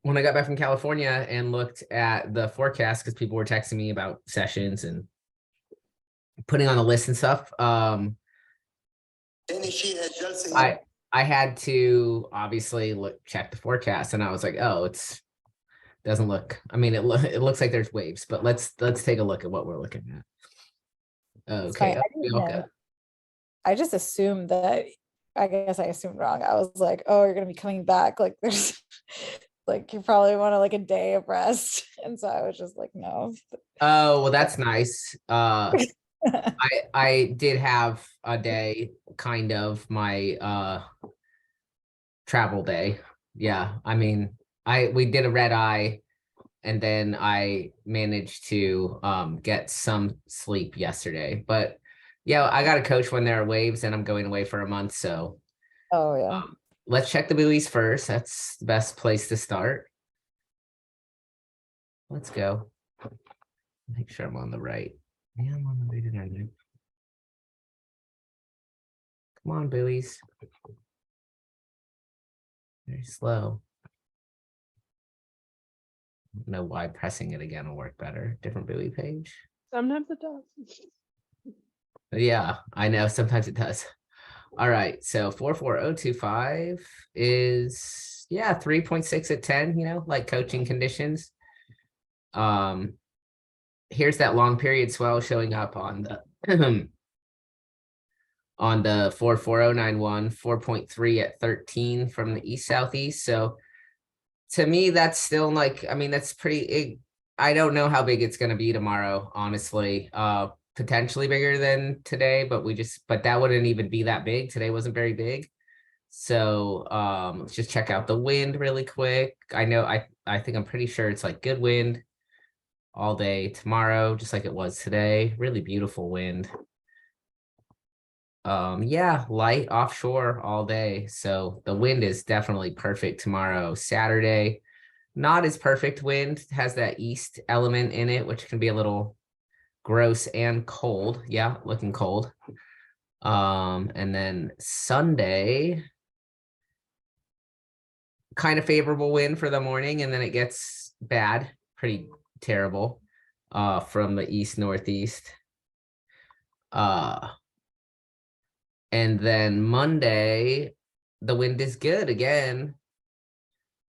when I got back from California and looked at the forecast, because people were texting me about sessions and putting on the list and stuff. I had to obviously check the forecast, and I was like, oh, doesn't look. I mean, it looks like there's waves, but let's take a look at what we're looking at. Okay, I just assumed that. I guess I assumed wrong. I was like, oh, you're gonna be coming back. Like there's like you probably want like a day of rest. And so I was just like, no. Oh, well, that's nice. I did have a day, kind of my travel day. Yeah, I mean, we did a red eye, and then I managed to get some sleep yesterday. But yeah, I got to coach when there are waves, and I'm going away for a month. So oh yeah. Let's check the buoys first. That's the best place to start. Let's go. Make sure I'm on the right. Yeah, I'm on the right. Come on, buoys. Very slow. I don't know why pressing it again will work better. Different buoy page. Sometimes it does. Yeah, I know. Sometimes it does. All right. So 44025 is, yeah, 3.6 at 10, like coaching conditions. Here's that long period swell showing up on the on the 44091, 4.3 at 13 from the east southeast. So to me, that's still like, I mean, that's pretty, I don't know how big it's going to be tomorrow, honestly. Potentially bigger than today, but that wouldn't even be that big. Today wasn't very big. So let's just check out the wind really quick. I think I'm pretty sure it's like good wind all day tomorrow, just like it was today. Really beautiful wind. Yeah, light offshore all day. So the wind is definitely perfect tomorrow. Saturday, not as perfect wind. It has that east element in it, which can be a little gross and cold. Yeah, looking cold. And then Sunday, kind of favorable wind for the morning, and then it gets bad, pretty terrible, from the east northeast. And then Monday, the wind is good again.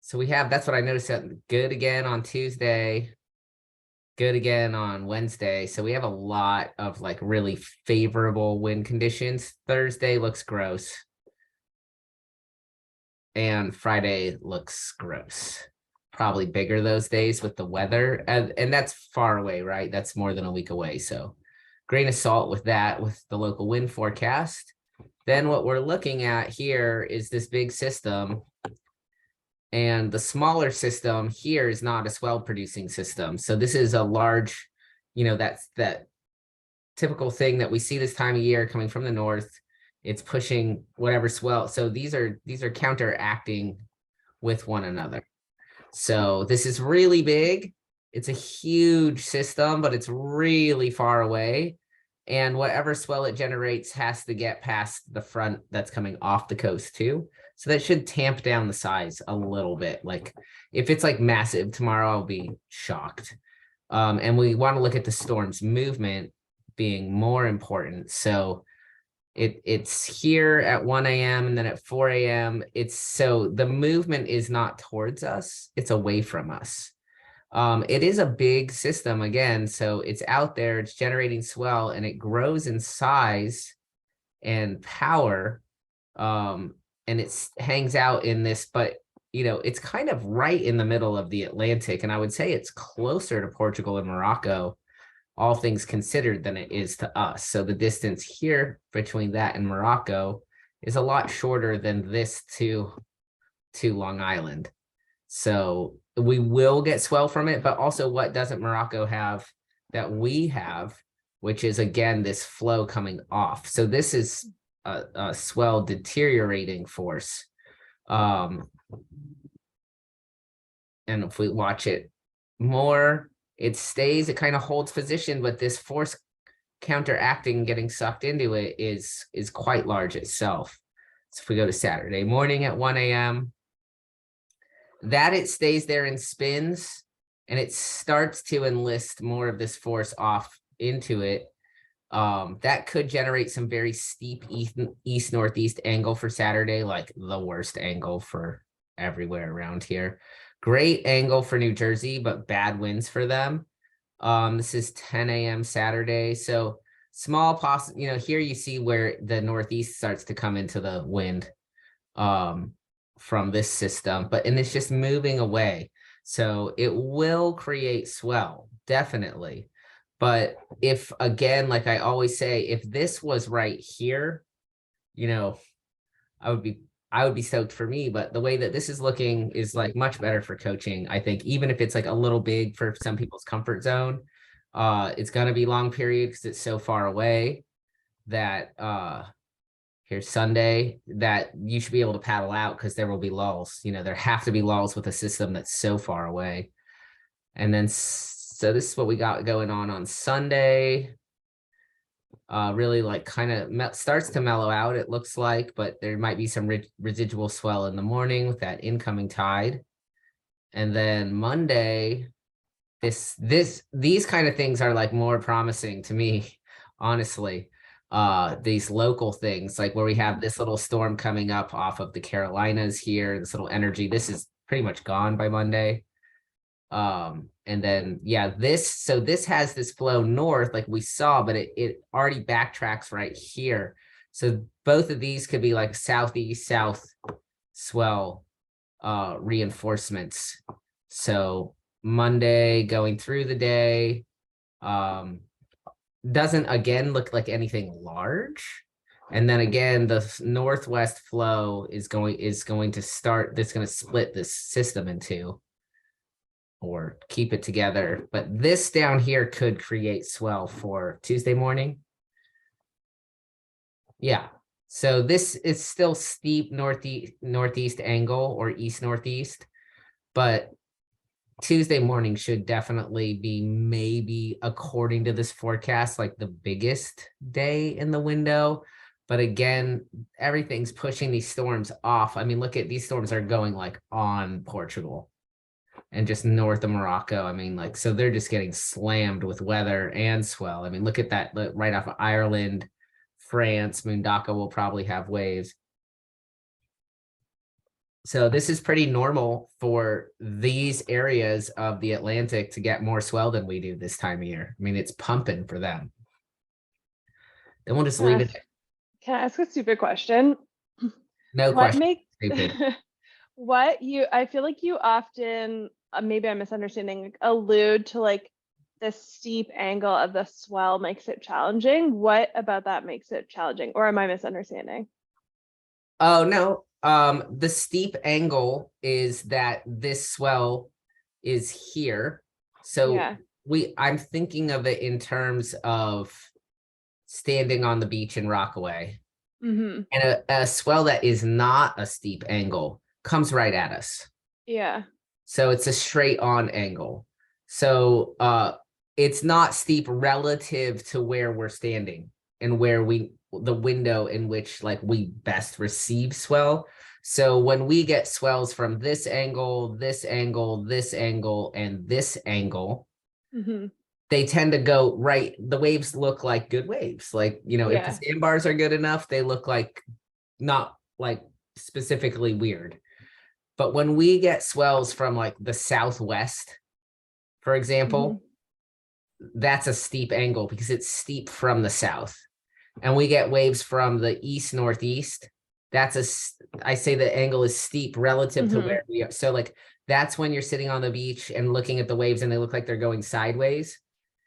So that's what I noticed, good again on Tuesday, good again on Wednesday. So we have a lot of like really favorable wind conditions. Thursday looks gross. And Friday looks gross. Probably bigger those days with the weather. And that's far away, right? That's more than a week away. So grain of salt with that, with the local wind forecast. Then what we're looking at here is this big system. And the smaller system here is not a swell producing system. So this is a large, that's that typical thing that we see this time of year coming from the north. It's pushing whatever swell. So these are counteracting with one another. So this is really big. It's a huge system, but it's really far away. And whatever swell it generates has to get past the front that's coming off the coast too. So that should tamp down the size a little bit. Like if it's like massive tomorrow, I'll be shocked. And we want to look at the storm's movement being more important. So it's here at 1 a.m. and then at 4 a.m. So the movement is not towards us, it's away from us. It is a big system again, so it's out there, it's generating swell, and it grows in size and power, and it hangs out in this, but it's kind of right in the middle of the Atlantic, and I would say it's closer to Portugal and Morocco, all things considered, than it is to us. So the distance here between that and Morocco is a lot shorter than this to Long Island. So we will get swell from it, but also what doesn't Morocco have that we have, which is again this flow coming off. So this is a swell deteriorating force. And if we watch it more, it kind of holds position, but this force counteracting, getting sucked into it is quite large itself. So if we go to Saturday morning at 1 a.m., that it stays there and spins, and it starts to enlist more of this force off into it. That could generate some very steep east northeast angle for Saturday, like the worst angle for everywhere around here. Great angle for New Jersey, but bad winds for them. This is 10 a.m. Saturday, so small here you see where the northeast starts to come into the wind from this system, and it's just moving away, so it will create swell, definitely. But if, again, like I always say, if this was right here, I would be stoked for me. But the way that this is looking is like much better for coaching. I think even if it's like a little big for some people's comfort zone, it's going to be long period because it's so far away that here's Sunday that you should be able to paddle out because there will be lulls. There have to be lulls with a system that's so far away. And then so this is what we got going on Sunday. Really like kind of starts to mellow out, it looks like, but there might be some residual swell in the morning with that incoming tide. And then Monday, these kind of things are like more promising to me, honestly. These local things, like where we have this little storm coming up off of the Carolinas here, this little energy, this is pretty much gone by Monday. And then this has this flow north like we saw, but it already backtracks right here. So both of these could be like southeast south swell reinforcements. So Monday going through the day doesn't again look like anything large. And then again, the northwest flow is going to start, that's going to split this system in two or keep it together. But this down here could create swell for Tuesday morning. Yeah. So this is still steep northeast angle or east northeast, but Tuesday morning should definitely be, maybe according to this forecast, like the biggest day in the window. But again, everything's pushing these storms off. I mean, look at these storms are going like on Portugal and just north of Morocco. I mean, like, so they're just getting slammed with weather and swell. I mean, look at that right off of Ireland, France. Mundaka will probably have waves. So this is pretty normal for these areas of the Atlantic to get more swell than we do this time of year. I mean, it's pumping for them. Then we'll just leave it. Can I ask a stupid question? No question. Stupid. I feel like you often, maybe I'm misunderstanding, allude to like the steep angle of the swell makes it challenging. What about that makes it challenging? Or am I misunderstanding? Oh, no. The steep angle is that this swell is here. So yeah. I'm thinking of it in terms of standing on the beach in Rockaway. Mm-hmm. And a swell that is not a steep angle comes right at us. Yeah. So it's a straight on angle. So it's not steep relative to where we're standing and where the window in which like we best receive swell. So when we get swells from this angle, this angle, this angle, and this angle, mm-hmm. they tend to go right. The waves look like good waves. Like, if the sandbars are good enough, they look like not like specifically weird. But when we get swells from like the southwest, for example, that's a steep angle because it's steep from the south. And we get waves from the east northeast. I say the angle is steep relative to where we are. So like that's when you're sitting on the beach and looking at the waves and they look like they're going sideways.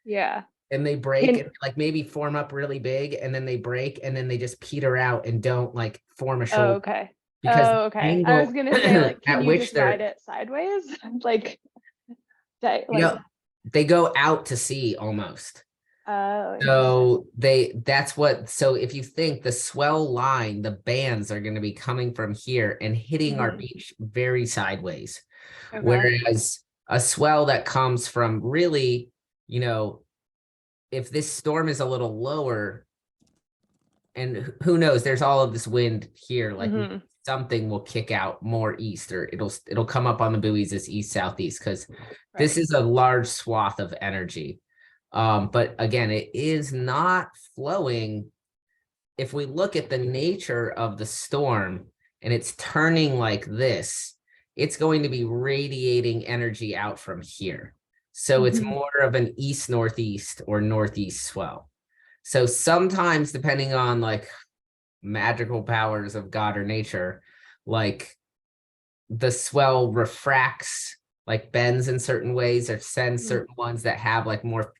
Yeah. And they break and like maybe form up really big and then they break and then they just peter out and don't like form a shoulder. Oh, okay. Because I was gonna say, like, can you just ride it sideways? They go out to sea almost. Oh, so if you think the swell line, the bands are going to be coming from here and hitting our beach very sideways. Okay. Whereas a swell that comes from really, if this storm is a little lower, and who knows, there's all of this wind here, like something will kick out more east, or it'll come up on the buoys as east southeast, because this is a large swath of energy. But again, it is not flowing. If we look at the nature of the storm and it's turning like this, it's going to be radiating energy out from here. So it's more of an east northeast or northeast swell. So sometimes, depending on like magical powers of God or nature, like the swell refracts, like bends in certain ways, or sends certain ones that have like more,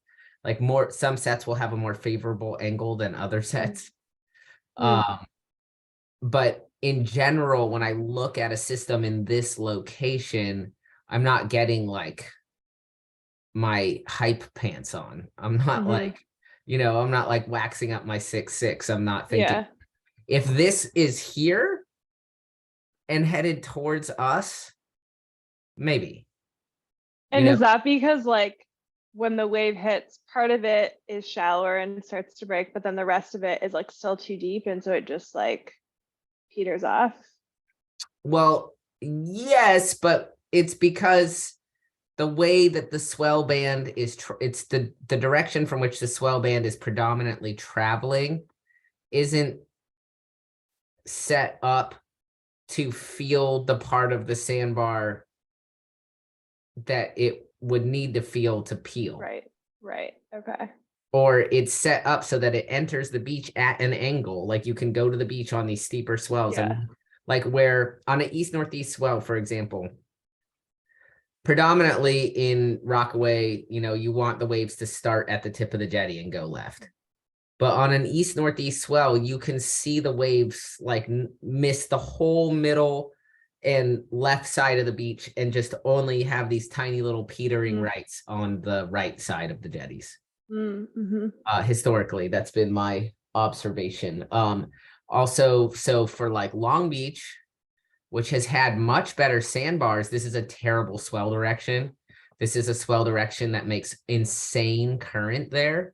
some sets will have a more favorable angle than other sets. But in general, when I look at a system in this location, I'm not getting like my hype pants on. I'm not like, I'm not like waxing up my 6-6. I'm not thinking, if this is here and headed towards us, maybe. And is that because like when the wave hits, part of it is shallower and starts to break, but then the rest of it is like still too deep, and so it just like peters off? Well, yes, but it's because the way that the swell band is, it's the direction from which the swell band is predominantly traveling isn't set up to feel the part of the sandbar that it would need to feel to peel. Right. Okay. Or it's set up so that it enters the beach at an angle. Like you can go to the beach on these steeper swells, and like where on an east northeast swell, for example, predominantly in Rockaway, you want the waves to start at the tip of the jetty and go left. But on an east northeast swell, you can see the waves like miss the whole middle and left side of the beach, and just only have these tiny little petering rights on the right side of the jetties. Historically, that's been my observation. Also, so for like Long Beach, which has had much better sandbars, this is a terrible swell direction. This is a swell direction that makes insane current there.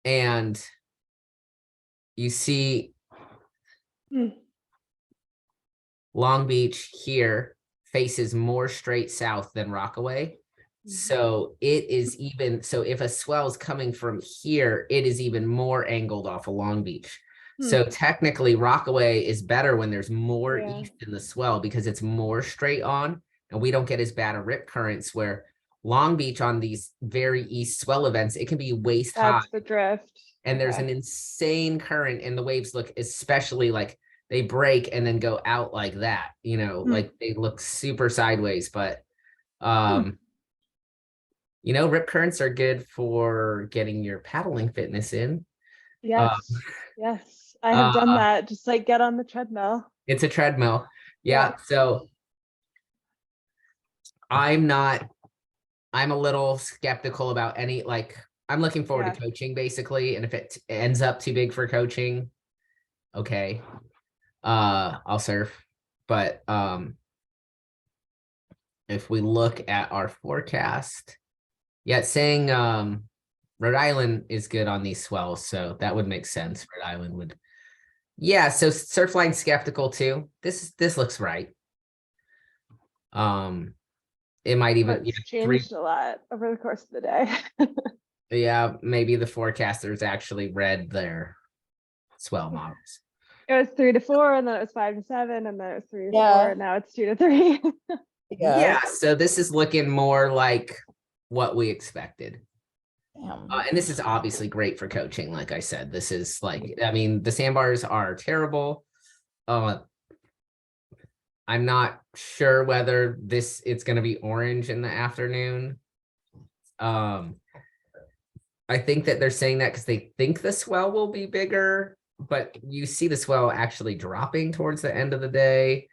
And you see Long Beach here faces more straight south than Rockaway. So it is even, so if a swell is coming from here, it is even more angled off of Long Beach. So technically Rockaway is better when there's more east in the swell, because it's more straight on, and we don't get as bad a rip currents, where Long Beach on these very east swell events, it can be waist high. That's the drift. And there's an insane current, and the waves look, especially like they break and then go out like that, like they look super sideways. But rip currents are good for getting your paddling fitness in. Yes. I have done that. Just like get on the treadmill. It's a treadmill. Yeah. So I'm a little skeptical about any, like, I'm looking forward to coaching basically. And if it ends up too big for coaching, okay, I'll surf. But if we look at our forecast, it's saying Rhode Island is good on these swells, so that would make sense. Rhode Island would, so Surfline skeptical too. This looks right. It might even changed a lot over the course of the day. Maybe the forecasters actually read their swell models. It was 3 to 4, and then it was 5 to 7, and then it was 3 to 4, and now it's 2 to 3. So this is looking more like what we expected. And this is obviously great for coaching. Like I said, this is like, I mean, the sandbars are terrible. I'm not sure whether it's going to be orange in the afternoon. I think that they're saying that because they think the swell will be bigger, but you see the swell actually dropping towards the end of the day.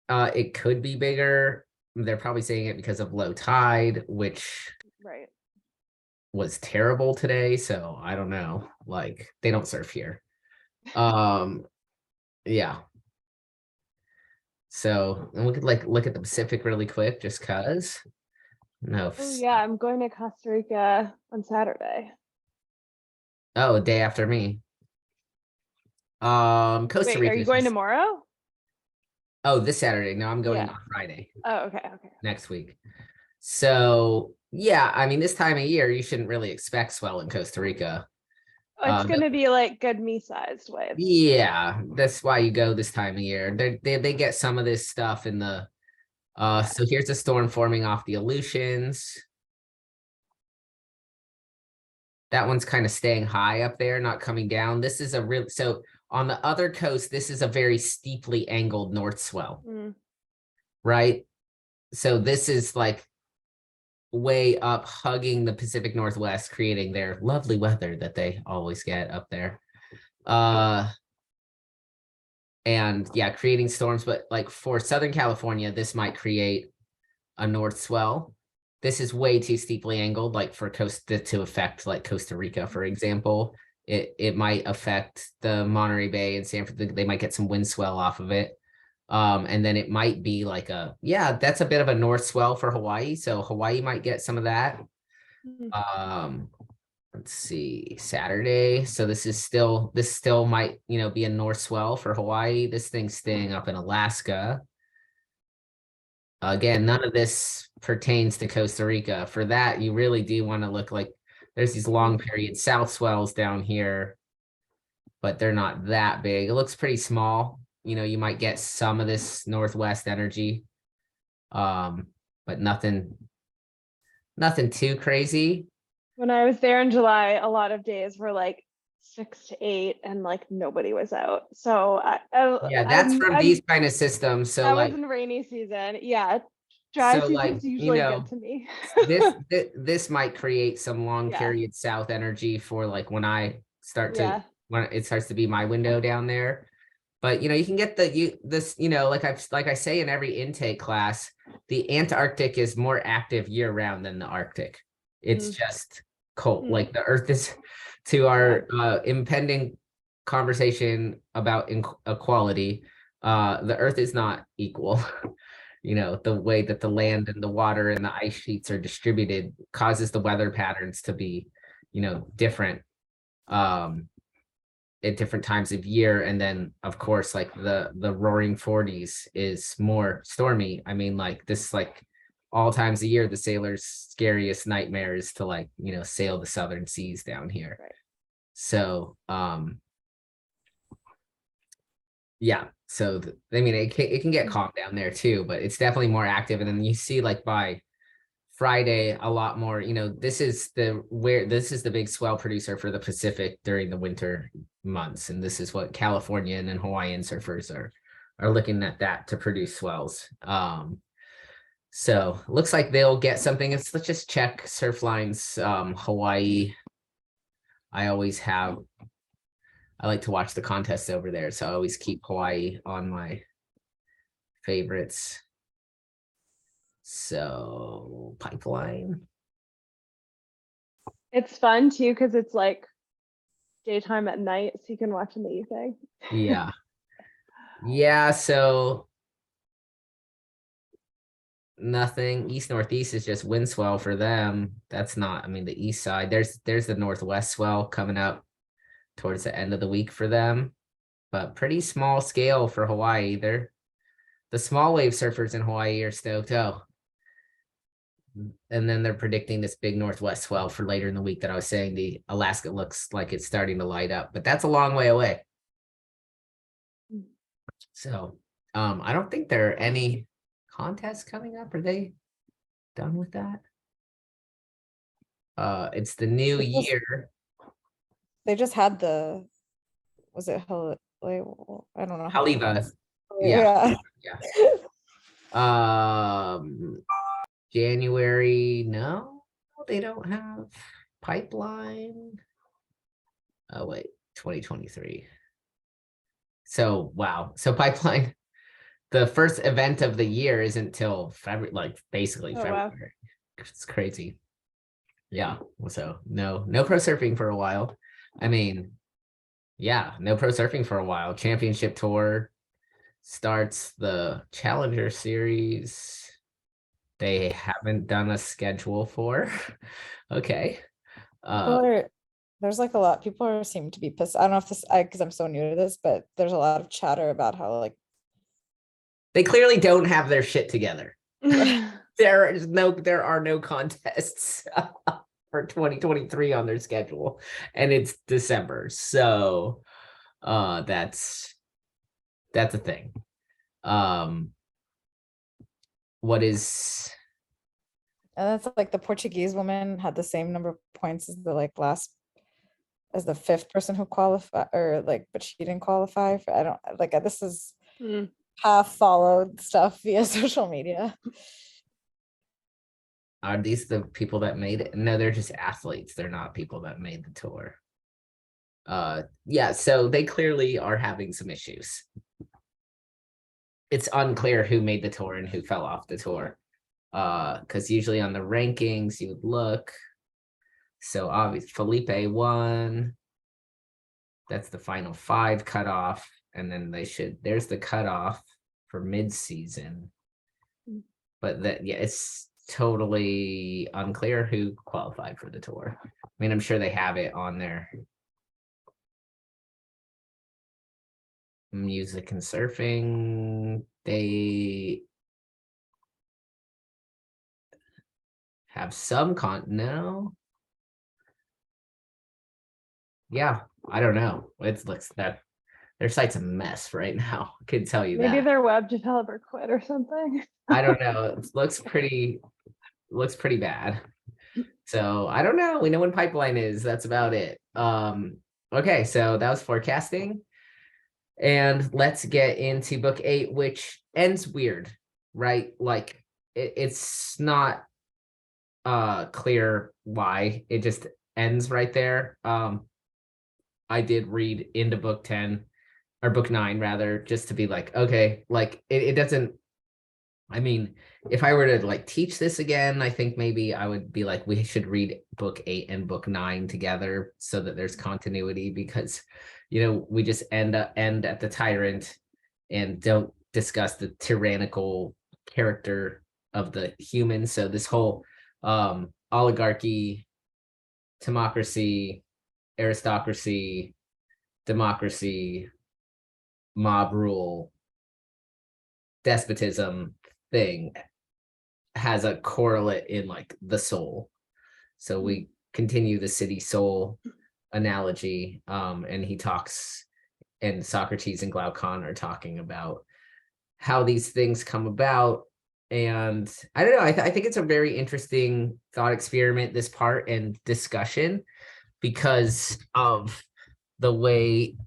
It could be bigger. They're probably saying it because of low tide, which was terrible today. So I don't know, like they don't surf here. So and we could look at the Pacific really quick, just cause. No. I'm going to Costa Rica on Saturday. Oh, a day after me. Costa Wait, Rica are you is going just- tomorrow? oh, this Saturday. No, I'm going Yeah. on Friday Oh, okay, okay. next week. So yeah, I mean, this time of year, you shouldn't really expect swell in Costa Rica. Oh, it's Uh, gonna be like good me-sized waves. Yeah, that's why you go this time of year. They get some of this stuff in the so here's a storm forming off the Aleutians. That one's kind of staying high up there, not coming down. This is a real so on the other coast, this is a very steeply angled north swell, Mm. right? So this is like way up, hugging the Pacific Northwest, creating their lovely weather that they always get up there. And yeah, creating storms, but like for Southern California, this might create a north swell. This is way too steeply angled, like for Costa to affect like Costa Rica, for example. It might affect the Monterey Bay and San Francisco. They might get some wind swell off of it. And then it might be like yeah, that's a bit of a north swell for Hawaii. So Hawaii might get some of that. Mm. Let's see, Saturday. So this still might, be a north swell for Hawaii. This thing's staying up in Alaska. Again, none of this pertains to Costa Rica. For that, you really do want to look like there's these long period south swells down here, but they're not that big. It looks pretty small. You might get some of this northwest energy, but nothing too crazy. When I was there in July, a lot of days were like 6 to 8 and like nobody was out. So Yeah, that's from these kind of systems. So that like, was in rainy season. Yeah. Dry so like, season's usually good to me. this might create some long Yeah. period south energy for like when I start to Yeah. when it starts to be my window down there. But you can get like I say in every intake class, the Antarctic is more active year round than the Arctic. It's just cold. Like the Earth is, to our impending conversation about equality, the Earth is not equal. The way that the land and the water and the ice sheets are distributed causes the weather patterns to be, different at different times of year. And then of course, like the roaring 40s is more stormy. I mean, like this, like all times of year, the sailors' scariest nightmare is to like, sail the southern seas down here. Right. So, yeah. So, I mean, it can get calm down there too, but it's definitely more active. And then you see like by Friday, a lot more, this is the big swell producer for the Pacific during the winter months. And this is what Californian and Hawaiian surfers are looking at that to produce swells. So looks like they'll get something. Let's just check Surfline's Hawaii. I like to watch the contests over there, so I always keep Hawaii on my favorites. So Pipeline. It's fun too because it's like daytime at night, so you can watch in the evening. Yeah. Yeah, so nothing. East northeast is just wind swell for them. That's not, I mean, the east side. There's the northwest swell coming up towards the end of the week for them, but pretty small scale for Hawaii. The small wave surfers in Hawaii are stoked. Oh, and then they're predicting this big northwest swell for later in the week that I was saying. The Alaska looks like it's starting to light up, but that's a long way away. So I don't think there are any contests coming up. Are they done with that? It's the new year. They just had was it I don't know. Haliva. Yeah. January, no, they don't have Pipeline. Oh wait, 2023. So wow, so Pipeline, the first event of the year isn't till February, like basically February. Wow. It's crazy. Yeah, so no pro surfing for a while. I mean, yeah, no pro surfing for a while. Championship tour starts, the Challenger Series they haven't done a schedule for. Okay. People There's like a lot, seem to be pissed. I don't know if this, because I'm so new to this, but there's a lot of chatter about how like They clearly don't have their shit together. There are no contests for 2023 on their schedule, and it's December. So that's a thing. What is and that's like the Portuguese woman had the same number of points as the fifth person who qualified, or like, but she didn't qualify for, I don't like, this is Mm. half followed stuff via social media. Are these the people that made it? No, they're just athletes. They're not people that made the tour. Yeah, so they clearly are having some issues. It's unclear who made the tour and who fell off the tour. Because usually on the rankings you would look. So obviously Felipe won. That's the final 5 cutoff. And then there's the cutoff for mid-season. But it's totally unclear who qualified for the tour. I mean, I'm sure they have it on their music and surfing. They have some no. Yeah, I don't know. It looks that their site's a mess right now. I can tell you Maybe that. their web developer quit or something. I don't know. It looks pretty bad. So I don't know. We know when pipeline is. That's about it. Okay, so that was forecasting. And let's get into book 8, which ends weird, right? Like it's not clear why. It just ends right there. I did read into book 10 or book 9 rather, just to be like, okay, like it doesn't, I mean, if I were to like teach this again, I think maybe I would be like, we should read book 8 and book 9 together so that there's continuity, because, we just end at the tyrant and don't discuss the tyrannical character of the human. So this whole oligarchy, democracy, aristocracy, democracy, mob rule, despotism thing has a correlate in like the soul. So we continue the city soul analogy, and he talks, and Socrates and Glaucon are talking about how these things come about. And I don't know, I think it's a very interesting thought experiment, this part and discussion, because of the way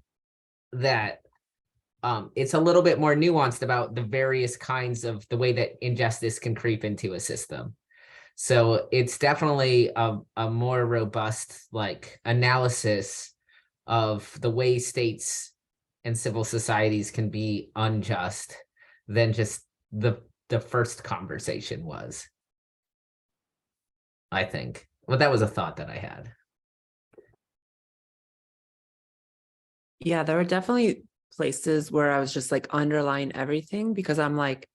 that it's a little bit more nuanced about the various kinds of the way that injustice can creep into a system. So it's definitely a more robust like analysis of the way states and civil societies can be unjust than just the first conversation was, I think. Well, that was a thought that I had. Yeah, there were definitely places where I was just like underline everything, because I'm like,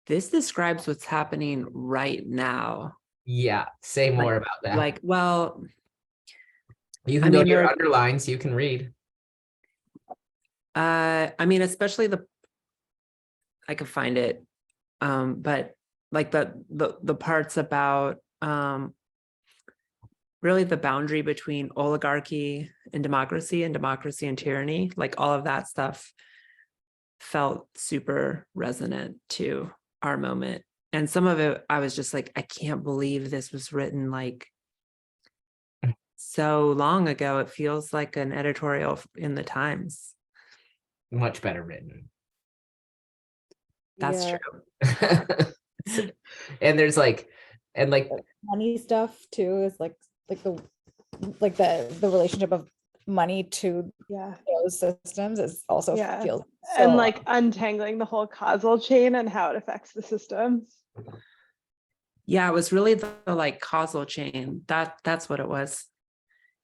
this describes what's happening right now. Yeah, say more about that. Like, well, you can go to your underlines, you can read. I mean, especially I could find it, but like the parts about really the boundary between oligarchy and democracy and tyranny, like all of that stuff felt super resonant to our moment. And some of it, I was just like, I can't believe this was written like so long ago. It feels like an editorial in the Times. Much better written. That's Yeah. true. And there's like money stuff too is like the relationship of money to those systems is also feels so, and like untangling the whole causal chain and how it affects the systems. Yeah, it was really the like causal chain. That's what it was.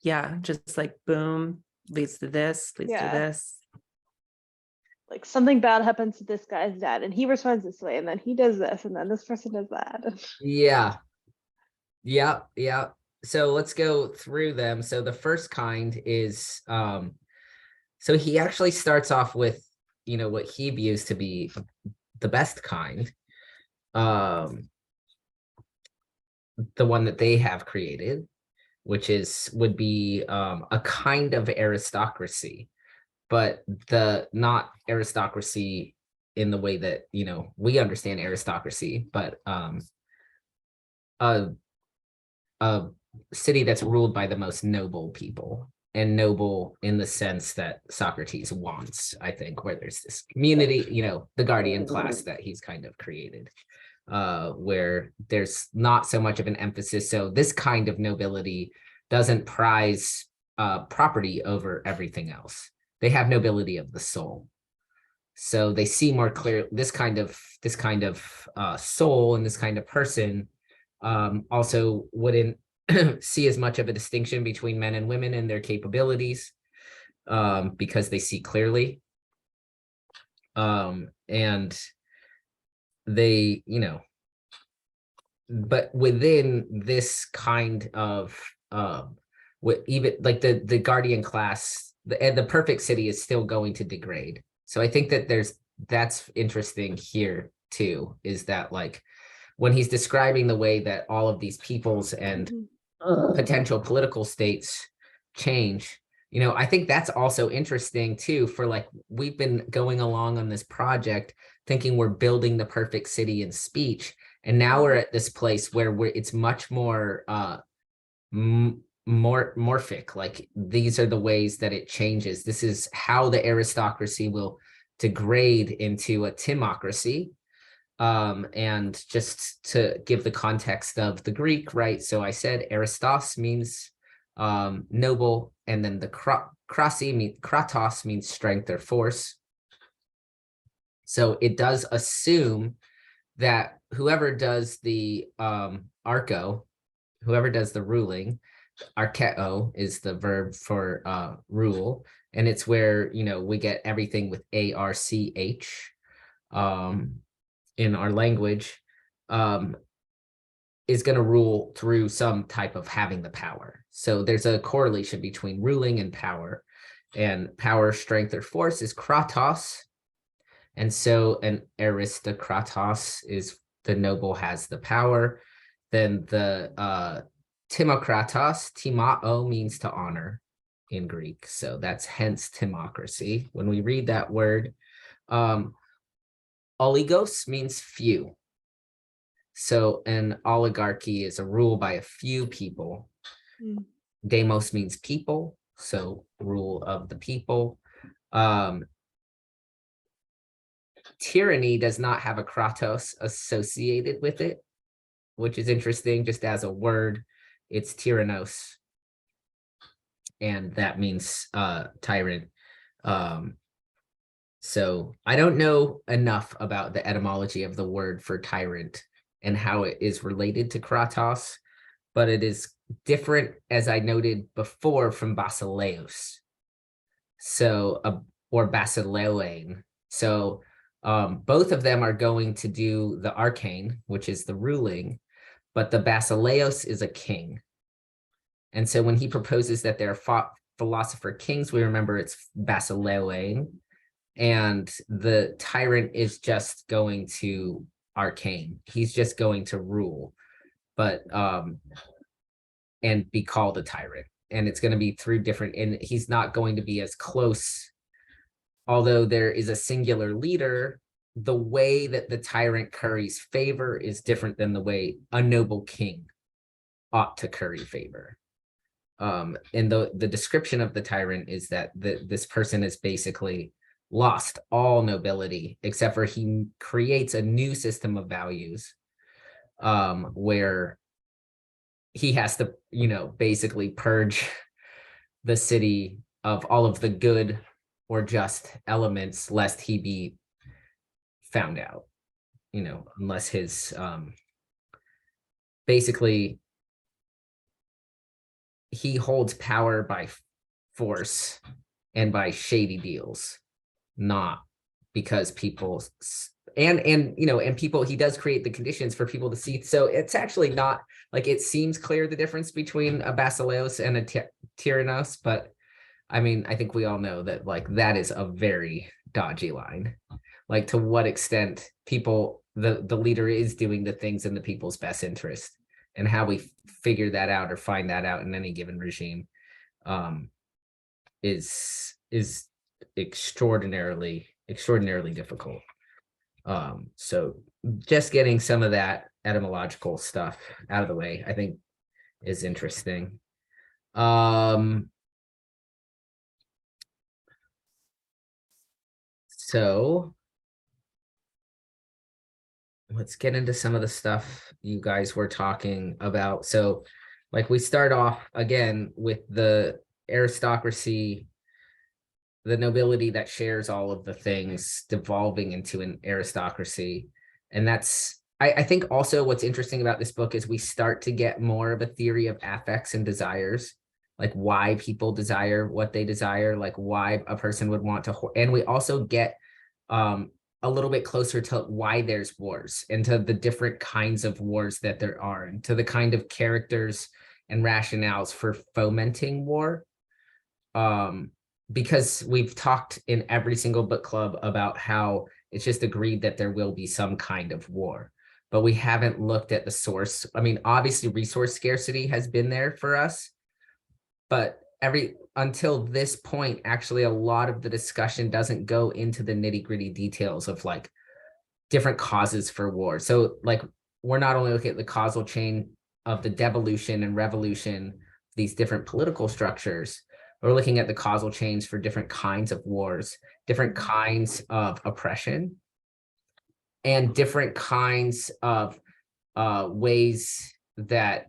Yeah, just like boom, leads to this, leads to this. Like something bad happens to this guy's dad and he responds this way, and then he does this, and then this person does that. Yeah. so let's go through them. So the first kind is, so he actually starts off with, what he views to be the best kind, the one that they have created, which would be a kind of aristocracy, but not aristocracy in the way that we understand aristocracy, but a city that's ruled by the most noble people, and noble in the sense that Socrates wants, I think, where there's this community, the guardian class that he's kind of created, where there's not so much of an emphasis. So this kind of nobility doesn't prize property over everything else. They have nobility of the soul. So they see more clear this kind of soul and this kind of person also wouldn't see as much of a distinction between men and women and their capabilities, because they see clearly. And they, but within this kind of even like the guardian class, the perfect city is still going to degrade. So I think that that's interesting here too, is that like when he's describing the way that all of these peoples and potential political states change, I think that's also interesting too, for like, we've been going along on this project thinking we're building the perfect city in speech. And now we're at this place where it's much more more morphic. Like, these are the ways that it changes. This is how the aristocracy will degrade into a timocracy. And just to give the context of the Greek, right? So I said aristos means noble, and then the kratos means strength or force. So it does assume that whoever does the archo, whoever does the ruling, archeo is the verb for rule, and it's where we get everything with arch in our language, is going to rule through some type of having the power. So there's a correlation between ruling and power strength or force is kratos. And so an aristokratos is the noble has the power. Then the timokratos, timao means to honor in Greek. So that's hence timocracy. When we read that word, oligos means few. So an oligarchy is a rule by a few people. Demos means people, so rule of the people. Tyranny does not have a kratos associated with it, which is interesting. Just as a word, it's tyrannos, and that means tyrant. So I don't know enough about the etymology of the word for tyrant and how it is related to kratos, but it is different, as I noted before, from basileus. So, or basileoane. So both of them are going to do the arcane, which is the ruling, but the basileus is a king. And so when he proposes that there are philosopher kings, we remember it's basileoane, and the tyrant is just going to arcane. He's just going to rule, but and be called a tyrant. And it's going to be through different, and he's not going to be as close. Although there is a singular leader, the way that the tyrant curries favor is different than the way a noble king ought to curry favor. And the description of the tyrant is that this person is basically lost all nobility, except for he creates a new system of values, where he has to, basically purge the city of all of the good or just elements, lest he be found out, unless his, basically, he holds power by force and by shady deals, not because people and you know, and people, he does create the conditions for people to see. So it's actually not like it seems clear the difference between a basileus and a tyrannos, but I mean, I think we all know that like that is a very dodgy line. Like to what extent people, the leader is doing the things in the people's best interest, and how we figure that out or find that out in any given regime is extraordinarily difficult. So just getting some of that etymological stuff out of the way, I think, is interesting. So let's get into some of the stuff you guys were talking about. So like we start off again with the aristocracy, the nobility that shares all of the things devolving into an aristocracy. And that's, I think also what's interesting about this book is we start to get more of a theory of affects and desires, like why people desire what they desire, like why a person would want to, and we also get a little bit closer to why there's wars and to the different kinds of wars that there are, and to the kind of characters and rationales for fomenting war. Because we've talked in every single book club about how it's just agreed that there will be some kind of war, but we haven't looked at the source. I mean, obviously resource scarcity has been there for us, but until this point, actually a lot of the discussion doesn't go into the nitty-gritty details of like different causes for war. So like we're not only looking at the causal chain of the devolution and revolution, these different political structures, we're looking at the causal chains for different kinds of wars, different kinds of oppression, and different kinds of ways that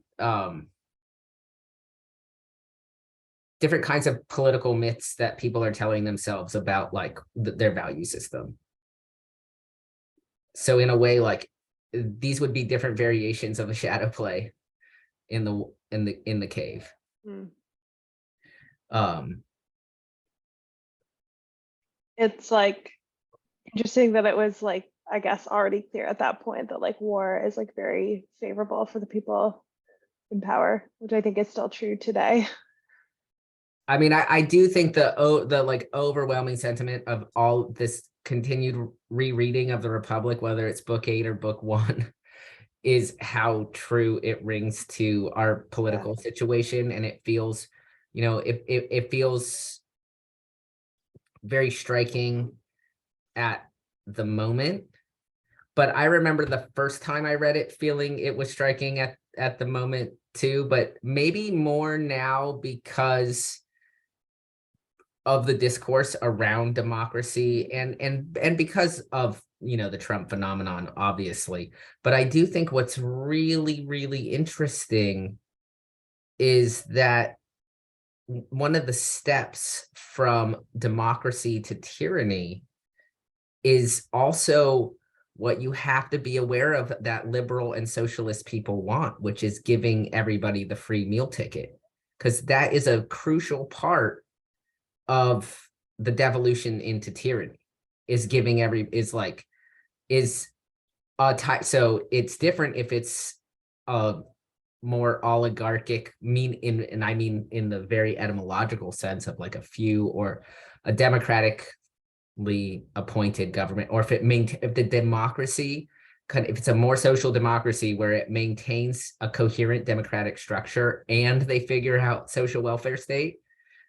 different kinds of political myths that people are telling themselves about like their value system. So in a way, like these would be different variations of a shadow play in the cave. It's like interesting that it was like, I guess, already clear at that point that like war is like very favorable for the people in power, which I think is still true today. I mean, I do think the like overwhelming sentiment of all this continued rereading of the Republic, whether it's book 8 or book 1, is how true it rings to our political situation. And it feels, you know, it feels very striking at the moment. But I remember the first time I read it feeling it was striking at the moment too, but maybe more now because of the discourse around democracy and because of, you know, the Trump phenomenon, obviously. But I do think what's really, really interesting is that one of the steps from democracy to tyranny is also what you have to be aware of that liberal and socialist people want, which is giving everybody the free meal ticket, because that is a crucial part of the devolution into tyranny, is giving so it's different if it's a more oligarchic and I mean in the very etymological sense of like a few, or a democratically appointed government, or if the democracy if it's a more social democracy where it maintains a coherent democratic structure and they figure out social welfare state,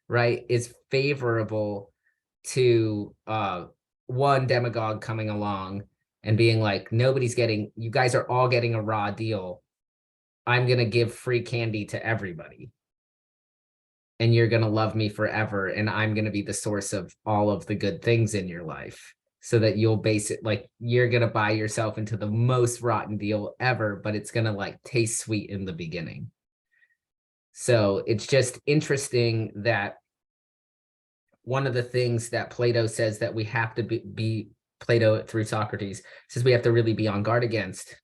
right, is favorable to one demagogue coming along and being like, you guys are all getting a raw deal. I'm going to give free candy to everybody. And you're going to love me forever. And I'm going to be the source of all of the good things in your life, so that you'll base it like you're going to buy yourself into the most rotten deal ever, but it's going to like taste sweet in the beginning. So it's just interesting that one of the things that Plato says that we have to be Plato through Socrates says we have to really be on guard against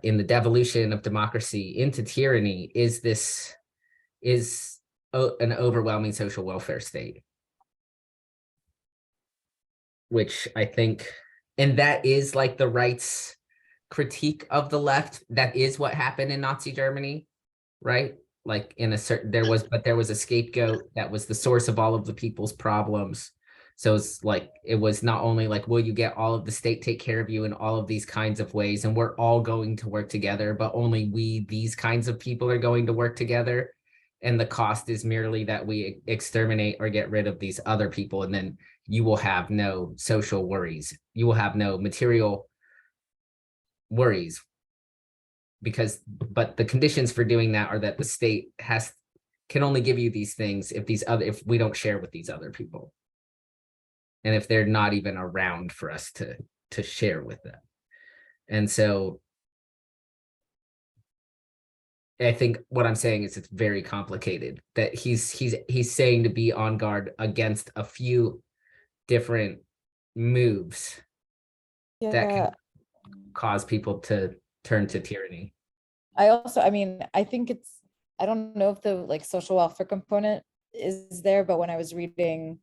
in the devolution of democracy into tyranny is an overwhelming social welfare state, which I think And that is like the right's critique of the left. That is what happened in Nazi Germany, right? Like in a certain, there was a scapegoat that was the source of all of the people's problems. So it's like, it was not only like, will you get all of the state take care of you in all of these kinds of ways, and we're all going to work together, but only these kinds of people are going to work together. And the cost is merely that we exterminate or get rid of these other people. And then you will have no social worries. You will have no material worries, but the conditions for doing that are that the state can only give you these things if we don't share with these other people. And if they're not even around for us to share with them. And so I think what I'm saying is it's very complicated, that he's saying to be on guard against a few different moves that can cause people to turn to tyranny. I mean, I think I don't know if the like social welfare component is there, but when I was reading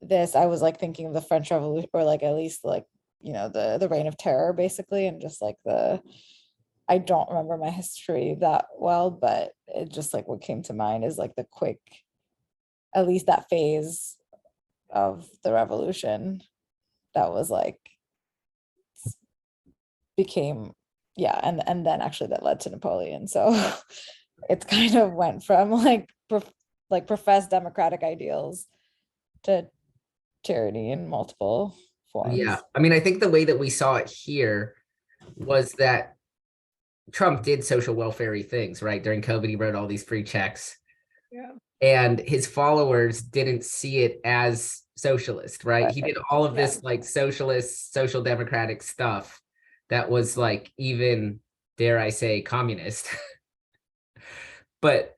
this, I was like thinking of the French Revolution, or like at least like, you know, the reign of terror basically, and just like I don't remember my history that well, but it just like what came to mind is like the quick, at least that phase of the revolution that was like became, yeah, and then actually that led to Napoleon. So it's kind of went from like professed democratic ideals to tyranny in multiple forms. Yeah, I mean, I think the way that we saw it here was that Trump did social welfare things, right? During COVID, he wrote all these free checks. Yeah. And his followers didn't see it as socialist, right? He did all of this like socialist, social democratic stuff that was like, even, dare I say, communist. But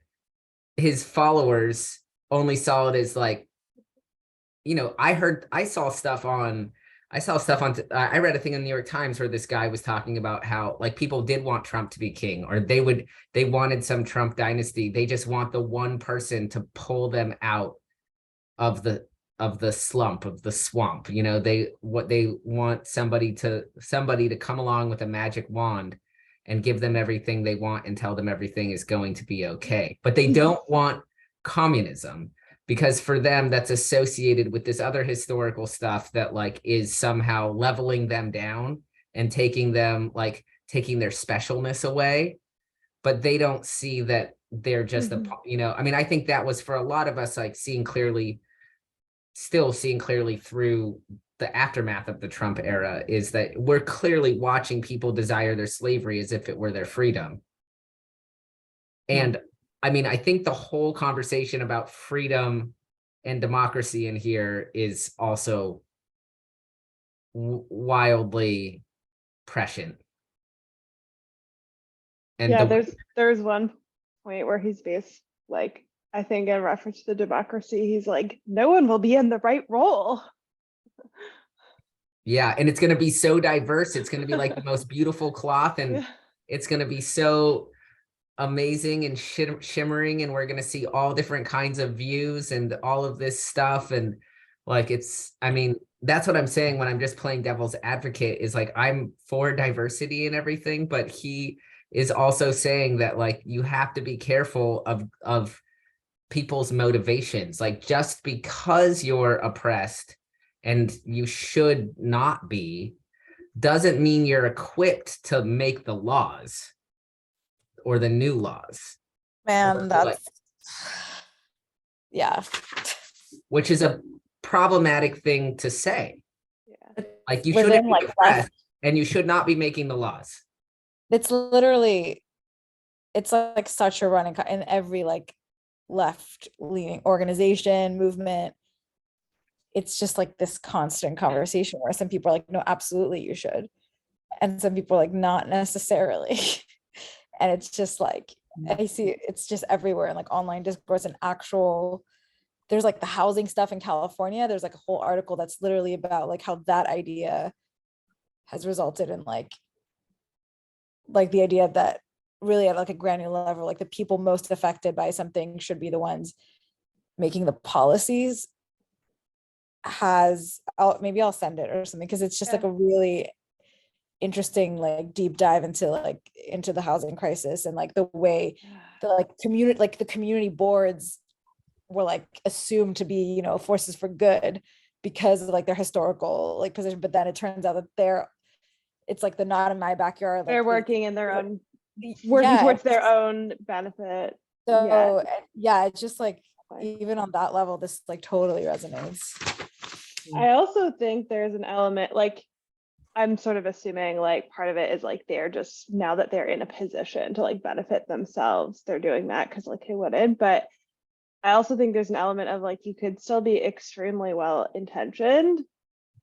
his followers only saw it as like, you know, I saw stuff on, I read a thing in the New York Times where this guy was talking about how like people did want Trump to be king, or they wanted some Trump dynasty. They just want the one person to pull them out of the slump, of the swamp. You know, they want somebody to come along with a magic wand and give them everything they want and tell them everything is going to be okay. But they don't want communism, because for them that's associated with this other historical stuff that like is somehow leveling them down and taking their specialness away. But they don't see that they're just you know, I mean, I think that was for a lot of us like still seeing clearly through the aftermath of the Trump era, is that we're clearly watching people desire their slavery as if it were their freedom. And I mean, I think the whole conversation about freedom and democracy in here is also wildly prescient. And yeah, there's one point where he's based, like, I think in reference to democracy, he's like, no one will be in the right role. Yeah, and it's going to be so diverse. It's going to be like the most beautiful cloth, and it's going to be so amazing and shimmering, and we're going to see all different kinds of views and all of this stuff. And like, I mean, that's what I'm saying when I'm just playing devil's advocate, is like, I'm for diversity and everything, but he is also saying that like, you have to be careful of people's motivations. Like, just because you're oppressed, and you should not be, doesn't mean you're equipped to make the laws or the new laws. Man, that's yeah. Which is a problematic thing to say. Yeah. Like, you shouldn't be oppressed, and you should not be making the laws. It's literally, it's like such a running in every like left-leaning organization, movement. It's just like this constant conversation where some people are like, no, absolutely you should. And some people are like, not necessarily. And it's just like, I see it's just everywhere in like online discourse and there's like the housing stuff in California. There's like a whole article that's literally about like how that idea has resulted in like the idea that really at like a granular level, like the people most affected by something should be the ones making the policies, has, maybe I'll send it or something, because it's just Yeah. like a really interesting like deep dive into the housing crisis, and like the way the community boards were like assumed to be, you know, forces for good because of like their historical like position, but then it turns out that it's like the not in my backyard, like They're working in their own, yeah, working towards their own benefit. so yeah, it's just like even on that level, this like totally resonates. I also think there's an element, like, I'm sort of assuming like part of it is like they're just, now that they're in a position to like benefit themselves, they're doing that because like who wouldn't? But I also think there's an element of like you could still be extremely well intentioned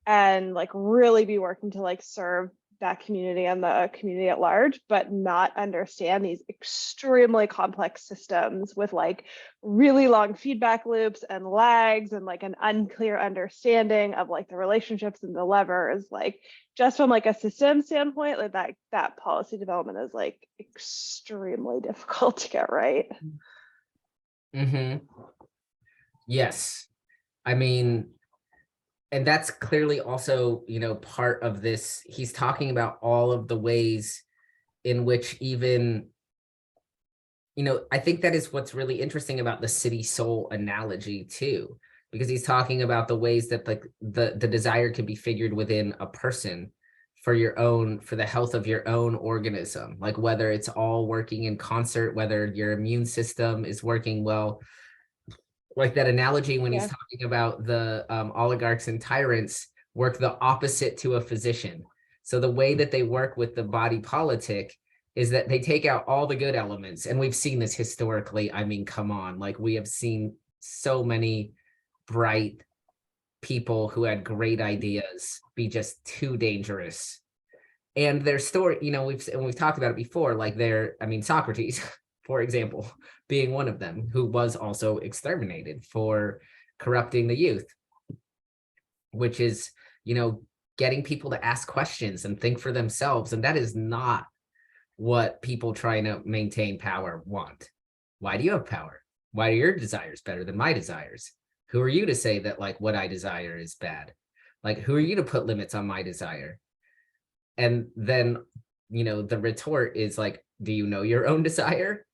and like really be working to like serve that community and the community at large, but not understand these extremely complex systems with like really long feedback loops and lags and like an unclear understanding of like the relationships and the levers. Like just from like a system standpoint, like that policy development is like extremely difficult to get right. Yes. I mean, and that's clearly also, you know, part of this. He's talking about all of the ways in which even, you know, I think that is what's really interesting about the city soul analogy too, because he's talking about the ways that like the desire can be figured within a person for the health of your own organism, like whether it's all working in concert, whether your immune system is working well. Like that analogy when he's talking about the oligarchs and tyrants work the opposite to a physician. So the way that they work with the body politic is that they take out all the good elements. And we've seen this historically. I mean, come on, like we have seen so many bright people who had great ideas be just too dangerous. And their story, you know, we've talked about it before, like Socrates, for example, being one of them, who was also exterminated for corrupting the youth, which is, you know, getting people to ask questions and think for themselves. And that is not what people trying to maintain power want. Why do you have power? Why are your desires better than my desires? Who are you to say that like what I desire is bad? Like, who are you to put limits on my desire? And then, you know, the retort is like, do you know your own desire?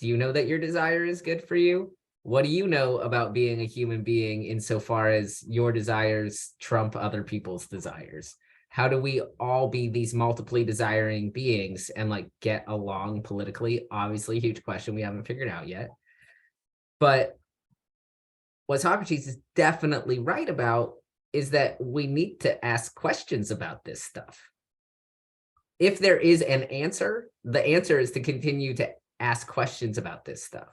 Do you know that your desire is good for you? What do you know about being a human being insofar as your desires trump other people's desires? How do we all be these multiply desiring beings and like get along politically? Obviously, a huge question we haven't figured out yet. But what Socrates is definitely right about is that we need to ask questions about this stuff. If there is an answer, the answer is to continue to ask questions about this stuff.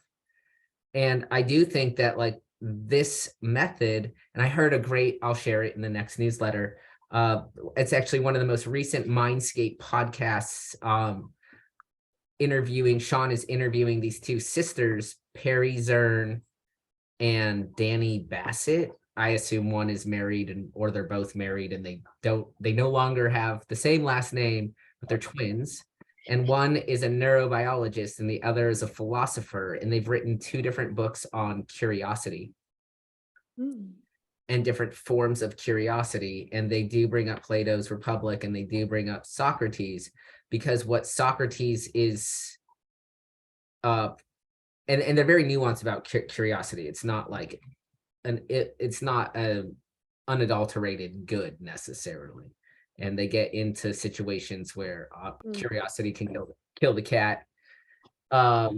And I do think that like this method, and I heard I'll share it in the next newsletter. It's actually one of the most recent Mindscape podcasts. Sean is interviewing these two sisters, Perry Zern and Danny Bassett. I assume one is married or they're both married and they no longer have the same last name, but they're twins. And one is a neurobiologist and the other is a philosopher. And they've written 2 different books on curiosity and different forms of curiosity. And they do bring up Plato's Republic and they do bring up Socrates, because what Socrates is, and they're very nuanced about curiosity. It's not like it's not an unadulterated good necessarily. And they get into situations where curiosity can kill the cat. But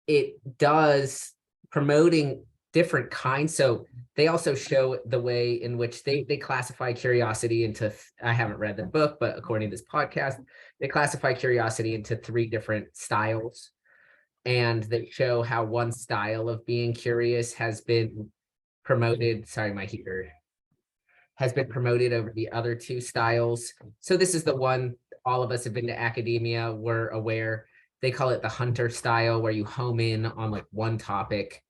it does promoting different kinds. So they also show the way in which they classify curiosity into, I haven't read the book, but according to this podcast, they classify curiosity into 3 different styles. And they show how one style of being curious has been promoted. Sorry, my heater has been promoted over the other 2 styles. So this is the one all of us have been to academia, we're aware. They call it the hunter style, where you home in on like one topic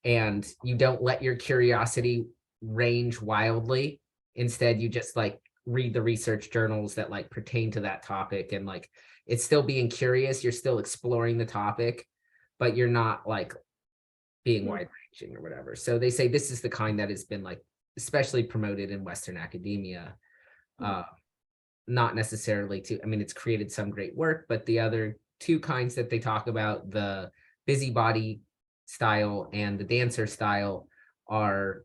and you don't let your curiosity range wildly. Instead, you just like read the research journals that like pertain to that topic, and like it's still being curious, you're still exploring the topic, but you're not like being Mhm. wide-ranging or whatever. So they say this is the kind that has been like especially promoted in Western academia. Not necessarily I mean, it's created some great work, but the other two kinds that they talk about, the busybody style and the dancer style, are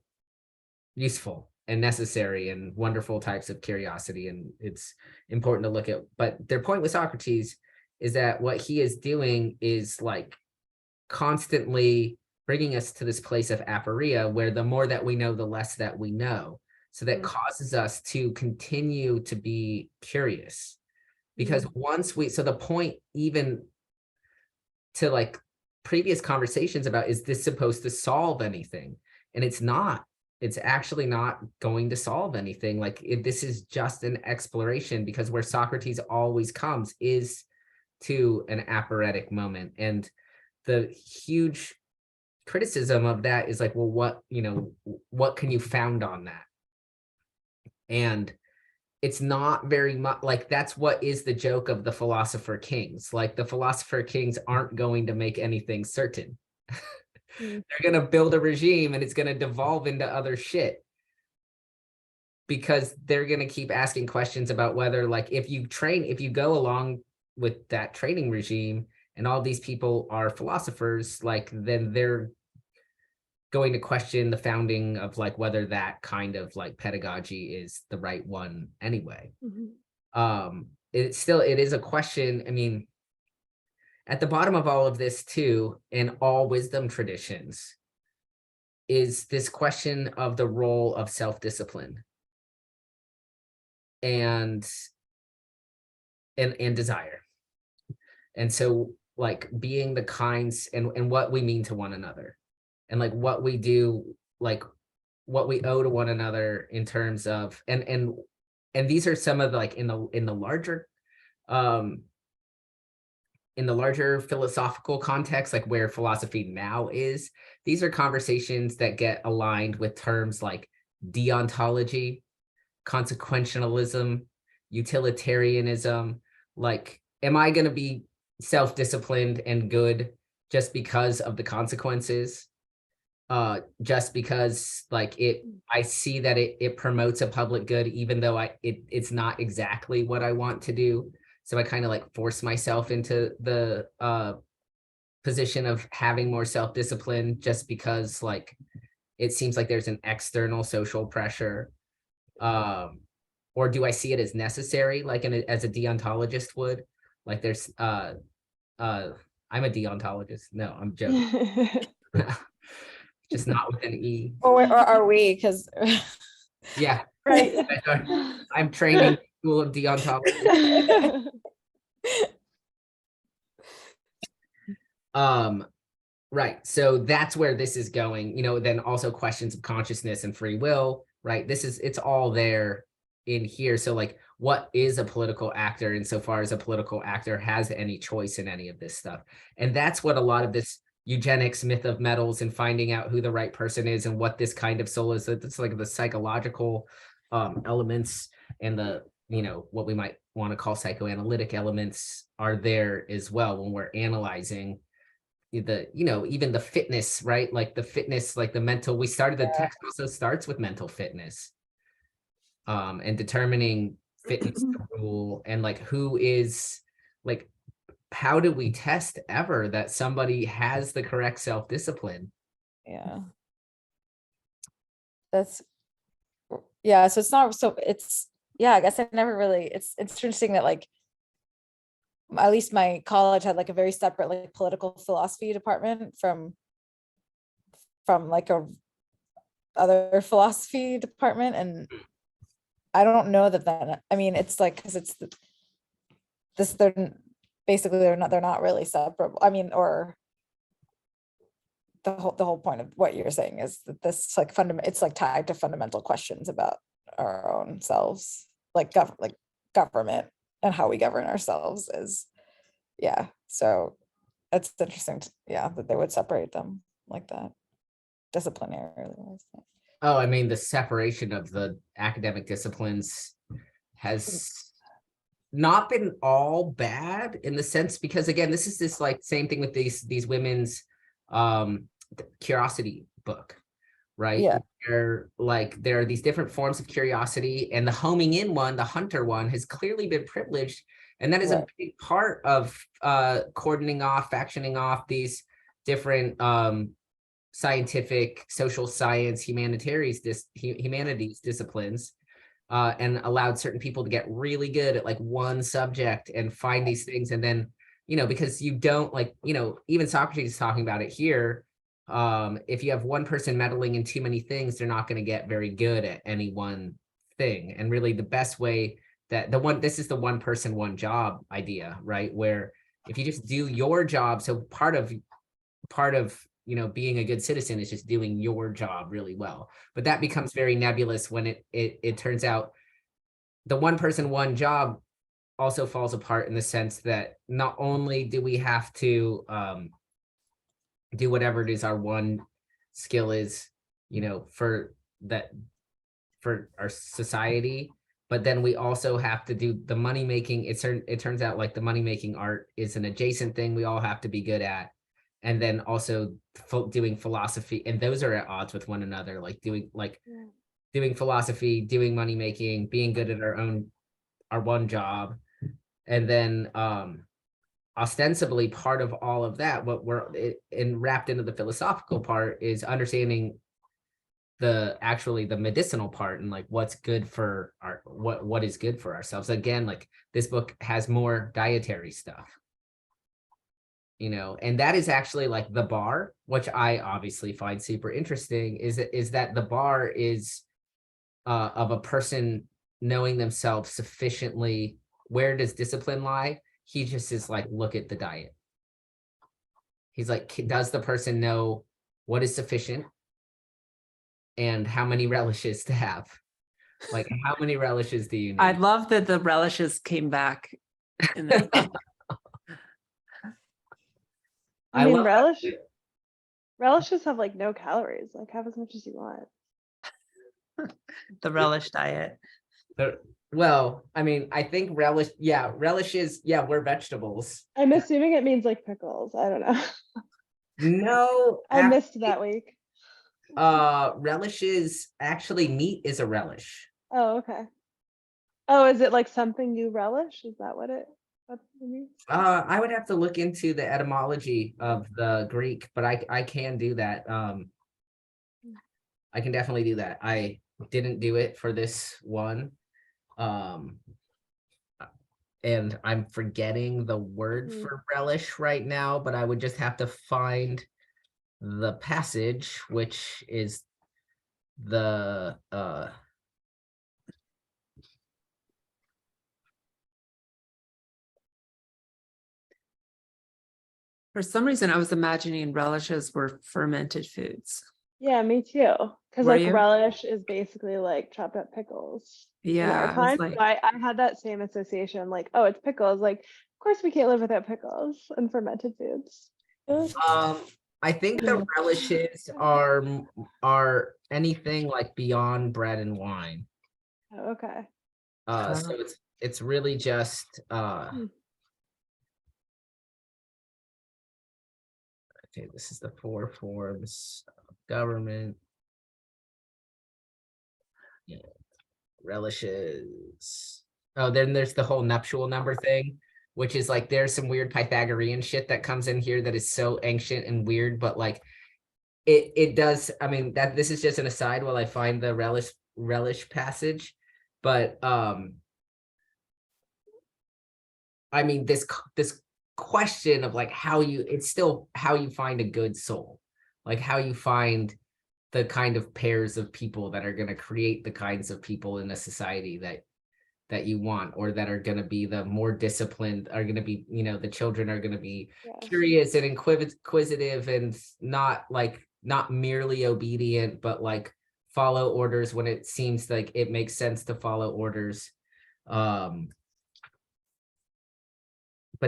useful and necessary and wonderful types of curiosity. And it's important to look at. But their point with Socrates is that what he is doing is like constantly bringing us to this place of aporia, where the more that we know, the less that we know. So that causes us to continue to be curious, because once so the point, even to like previous conversations about, is this supposed to solve anything? And it's not. It's actually not going to solve anything. Like this is just an exploration, because where Socrates always comes is to an aporetic moment. And the huge criticism of that is like, well, what can you found on that? And it's not very much. Like, that's what is the joke of the philosopher kings. Like, the philosopher kings aren't going to make anything certain. They're going to build a regime and it's going to devolve into other shit, because they're going to keep asking questions about whether, like, if you go along with that training regime and all these people are philosophers, like, then they're going to question the founding of like whether that kind of like pedagogy is the right one anyway. It is a question. I mean, at the bottom of all of this too, in all wisdom traditions, is this question of the role of self-discipline and desire. And so, like, being the kinds and what we mean to one another, and like what we do, like what we owe to one another in terms of, and these are some of the, like, in the larger philosophical context, like where philosophy now is, these are conversations that get aligned with terms like deontology, consequentialism, utilitarianism. Like, am I going to be self-disciplined and good just because of the consequences? Just because, like, I see that it promotes a public good, even though it's not exactly what I want to do. So I kind of like force myself into the position of having more self-discipline just because, like, it seems like there's an external social pressure. Or do I see it as necessary, like as a deontologist would? Like, there's I'm a deontologist. No, I'm joking. Just not with an E. Or are we? Because Yeah, Right. I'm training school of deontology. Right. So that's where this is going. Then also questions of consciousness and free will. Right. It's all there in here. So, like, what is a political actor insofar as a political actor has any choice in any of this stuff? And that's what a lot of this eugenics, myth of metals, and finding out who the right person is and what this kind of soul is. It's like the psychological elements and the, what we might want to call psychoanalytic elements are there as well when we're analyzing even the fitness, right? Like the fitness, like the mental, the text also starts with mental fitness, and determining fitness to rule, and like who is, like, how do we test ever that somebody has the correct self-discipline? yeah, that's so it's not so it's I guess I never really, it's interesting that, like, at least my college had like a very separate like political philosophy department from like a other philosophy department, and I don't know that I mean, it's like, because it's this, they're basically they're not really separable. I mean, or the whole point of what you're saying is that this, like, it's like tied to fundamental questions about our own selves, like government and how we govern ourselves is, so it's interesting that they would separate them like that disciplinarily. Oh, I mean, the separation of the academic disciplines has not been all bad in the sense, because again, this is like same thing with these women's curiosity book, right? Yeah. Where like there are these different forms of curiosity, and the homing in one, the hunter one, has clearly been privileged, and that is a Right. big part of cordoning off, factioning off these different scientific, social science, humanities disciplines, and allowed certain people to get really good at like one subject and find these things. And then, because you don't like, even Socrates is talking about it here. If you have one person meddling in too many things, they're not going to get very good at any one thing. And really the best way this is the one person, one job idea, right? Where if you just do your job, so part of being a good citizen is just doing your job really well. But that becomes very nebulous when it turns out the one person, one job also falls apart in the sense that not only do we have to do whatever it is our one skill is, for our society, but then we also have to do the money making. It turns out like the money making art is an adjacent thing we all have to be good at. And then also doing philosophy, and those are at odds with one another, like doing philosophy, doing money making, being good at our one job. And then ostensibly part of all of that, what wrapped into the philosophical part is understanding the medicinal part, and like what's good for what is good for ourselves. Again, like this book has more dietary stuff, and that is actually like the bar, which I obviously find super interesting, is that the bar is of a person knowing themselves sufficiently. Where does discipline lie? He just is like, look at the diet. He's like, does the person know what is sufficient and how many relishes to have? Like, how many relishes do you need? I love that the relishes came back in this. I mean, love relishes have like no calories, like have as much as you want. The relish diet. Well, I mean, I think relishes, we're vegetables. I'm assuming it means like pickles. I don't know. No, I missed that week. relishes, actually meat is a relish. Oh, okay. Oh, is it like something you relish? Is that what it means? I would have to look into the etymology of the Greek, but I can do that. I can definitely do that. I didn't do it for this one. And I'm forgetting the word for relish right now, but I would just have to find the passage, which is the For some reason, I was imagining relishes were fermented foods. Yeah, me too. Because Were like you? relish is basically like chopped up pickles. In our Yeah, I was time, like, so I had that same association. Like, oh, it's pickles. Like, of course we can't live without pickles and fermented foods. I think the relishes are anything like beyond bread and wine. Oh, okay. So it's really just okay, this is the 4 forms of government. Yeah. Relishes. Oh, then there's the whole nuptial number thing, which is like there's some weird Pythagorean shit that comes in here that is so ancient and weird, but like it does. I mean, that this is just an aside while I find the relish passage, but I mean this question of like it's still how you find a good soul, like how you find the kind of pairs of people that are going to create the kinds of people in a society that you want, or that are going to be the more disciplined, are going to be, the children are going to be curious and inquisitive and not merely obedient, but like follow orders when it seems like it makes sense to follow orders. But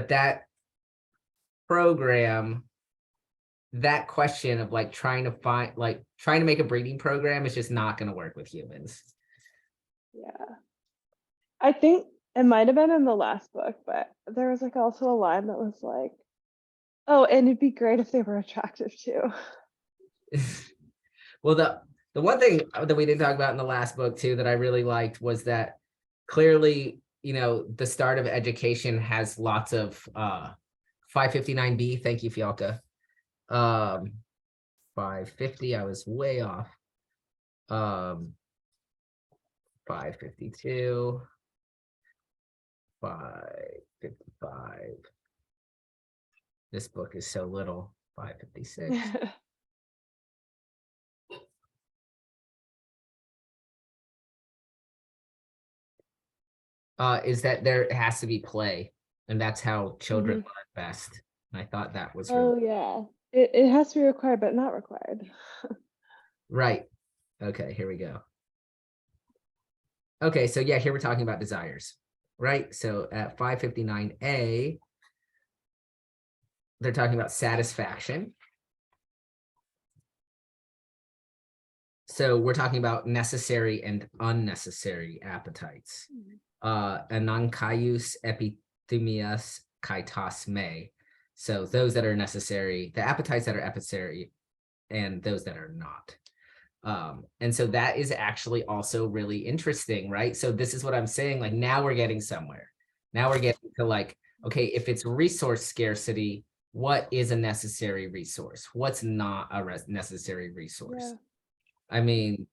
that program, that question of like trying to make a breeding program is just not going to work with humans. Yeah. I think it might have been in the last book, but there was like also a line that was like, oh, and it'd be great if they were attractive too. Well, the one thing that we didn't talk about in the last book too that I really liked was that clearly, the start of education has lots of 559B. Thank you, Fialka. 550, I was way off. 552, 555. This book is so little. 556. Is that there has to be play, and that's how children learn best. And I thought that was really Oh yeah, it has to be required, but not required. right. Okay, here we go. Okay, so yeah, here we're talking about desires, right? So at 559A, they're talking about satisfaction. So we're talking about necessary and unnecessary appetites. Anankaius epithymias kaitos me. So those that are necessary, the appetites that are necessary, and those that are not. And so that is actually also really interesting, right? So this is what I'm saying, like now we're getting somewhere. Now we're getting to like, okay, if it's resource scarcity, what is a necessary resource? What's not a necessary resource? Yeah. I mean,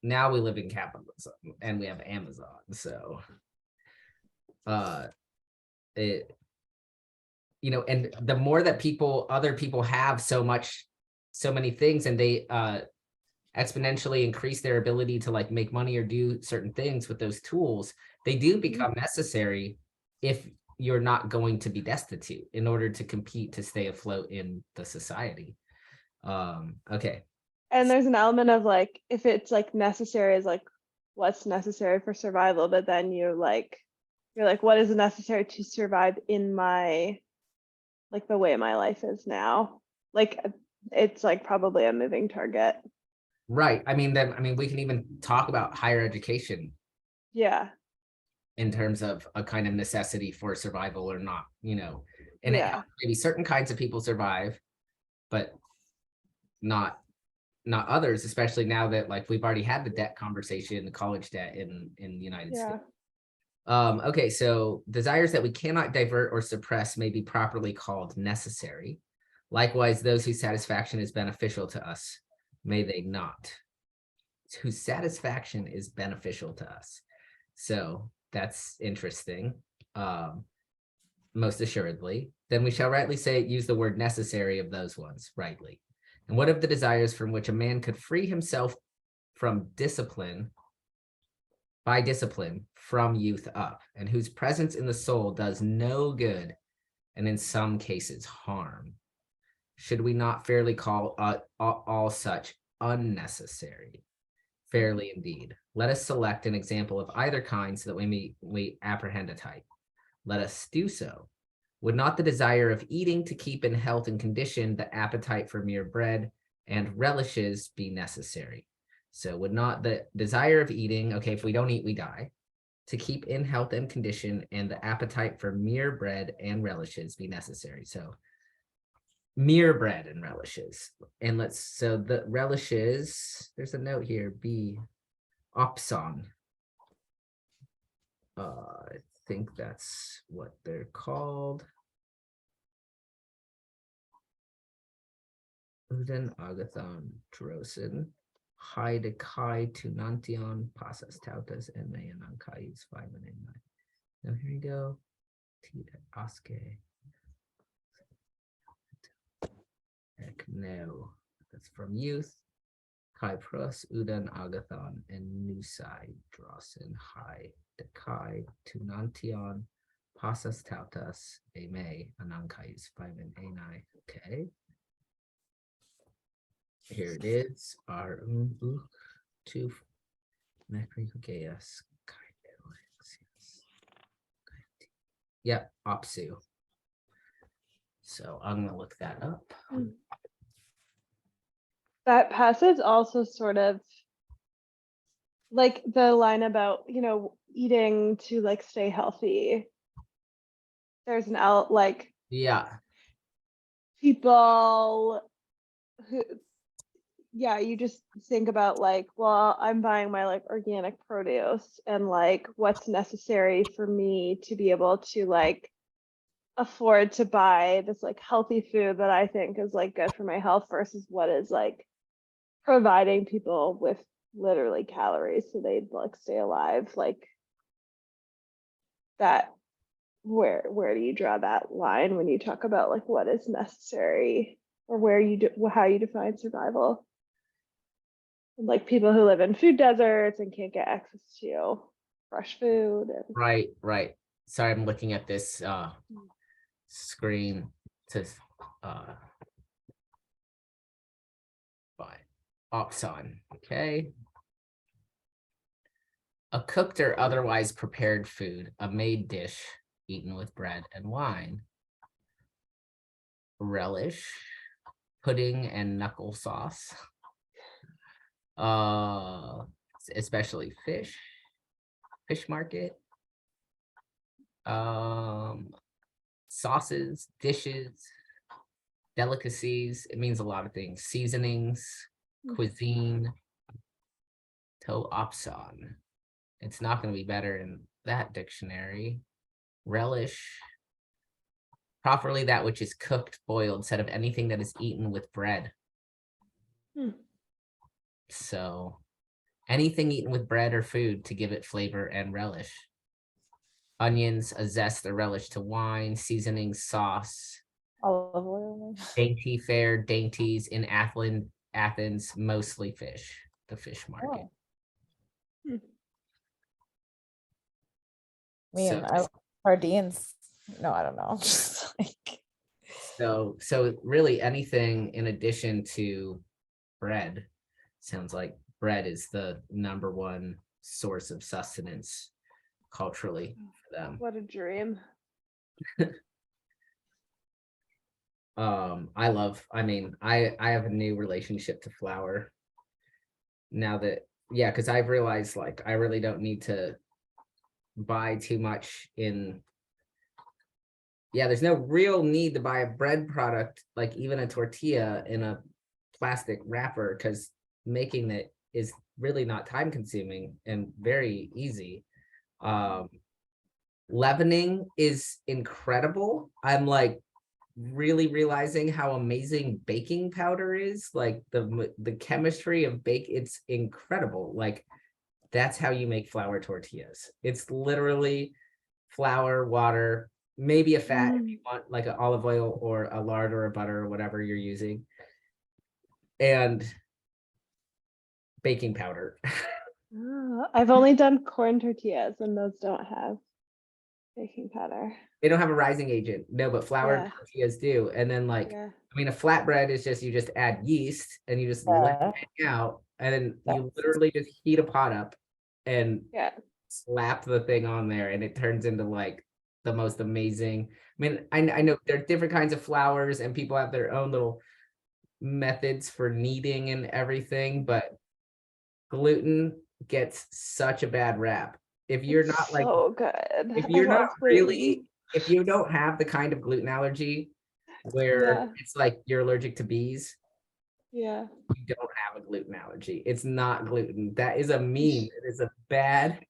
now we live in capitalism and we have Amazon, so it, and the more that other people have so many things, and they exponentially increase their ability to like make money or do certain things with those tools, they do become necessary if you're not going to be destitute in order to compete to stay afloat in the society. Okay. And there's an element of like, if it's like necessary is like what's necessary for survival, but then you're like, what is necessary to survive in my, like the way my life is now? Like it's like probably a moving target. Right. I mean, we can even talk about higher education. Yeah. In terms of a kind of necessity for survival or not, and Yeah. maybe certain kinds of people survive, but not others, especially now that like we've already had the debt conversation, the college debt in the United States. Okay, so desires that we cannot divert or suppress may be properly called necessary. Likewise, those whose satisfaction is beneficial to us, may they not. Whose satisfaction is beneficial to us. So that's interesting. Most assuredly. Then we shall rightly use the word necessary of those ones rightly. And what of the desires from which a man could free himself from by discipline from youth up, and whose presence in the soul does no good, and in some cases harm? Should we not fairly call all such unnecessary? Fairly indeed. Let us select an example of either kind so that we apprehend a type. Let us do so. Would not the desire of eating to keep in health and condition, the appetite for mere bread and relishes be necessary? So would not the desire of eating, okay, if we don't eat, we die, to keep in health and condition, and the appetite for mere bread and relishes be necessary? So mere bread and relishes. And so the relishes, there's a note here, be opson. I think that's what they're called. Uden agathon drosin, Heidekai tunantion, pasas tautas, and mayankais 5 and 9. Now here you go. Aske. No, that's from youth. Kai pros Uden agathon and nusai drosin, Heidekai tunantion, pasas tautas, eme anankais 5 and 9. Okay. Here it is. Our two Macrogeas. Yep, Opsu. So I'm gonna look that up. That passage also sort of like the line about, eating to like stay healthy. There's like yeah, people who yeah, you just think about like, well, I'm buying my like organic produce and like what's necessary for me to be able to like afford to buy this like healthy food that I think is like good for my health versus what is like providing people with literally calories so they'd like stay alive. Like that, where do you draw that line when you talk about like what is necessary or where you do how you define survival? Like people who live in food deserts and can't get access to fresh food and Right. Sorry, I'm looking at this screen to by Oxon. Okay. A cooked or otherwise prepared food, a made dish eaten with bread and wine. Relish, pudding and knuckle sauce. Especially fish market. Sauces, dishes, delicacies. It means a lot of things. Seasonings, cuisine. To opson. It's not going to be better in that dictionary. Relish. Properly that which is cooked, boiled, instead of anything that is eaten with bread. So anything eaten with bread or food to give it flavor and relish. Onions, a zest or relish to wine, seasoning, sauce. Olive oil. Dainty fare, dainties in Athens, mostly fish, the fish market. Sardines. No, I don't know. Just like So really anything in addition to bread, sounds like bread is the number one source of sustenance culturally for them. what a dream. I have a new relationship to flour now that, yeah, because I've realized like I really don't need to buy too much in. Yeah, there's no real need to buy a bread product, like even a tortilla in a plastic wrapper, because making it is really not time consuming and very easy. Leavening is incredible. I'm like really realizing how amazing baking powder is. Like the chemistry of it's incredible. Like that's how you make flour tortillas. It's literally flour, water, maybe a fat if you want, like an olive oil or a lard or a butter or whatever you're using, and baking powder. I've only done corn tortillas and those don't have baking powder. They don't have a rising agent, no, but flour tortillas do. And then like, I mean, a flatbread is just, you just add yeast and you just let it hang out, and then you literally just heat a pot up and slap the thing on there, and it turns into like the most amazing. I mean, I know there are different kinds of flours and people have their own little methods for kneading and everything, but gluten gets such a bad rap. If you're not like, so good. if you're not really, if you don't have the kind of gluten allergy where it's like you're allergic to bees, you don't have a gluten allergy. It's not gluten. That is a meme. It is a bad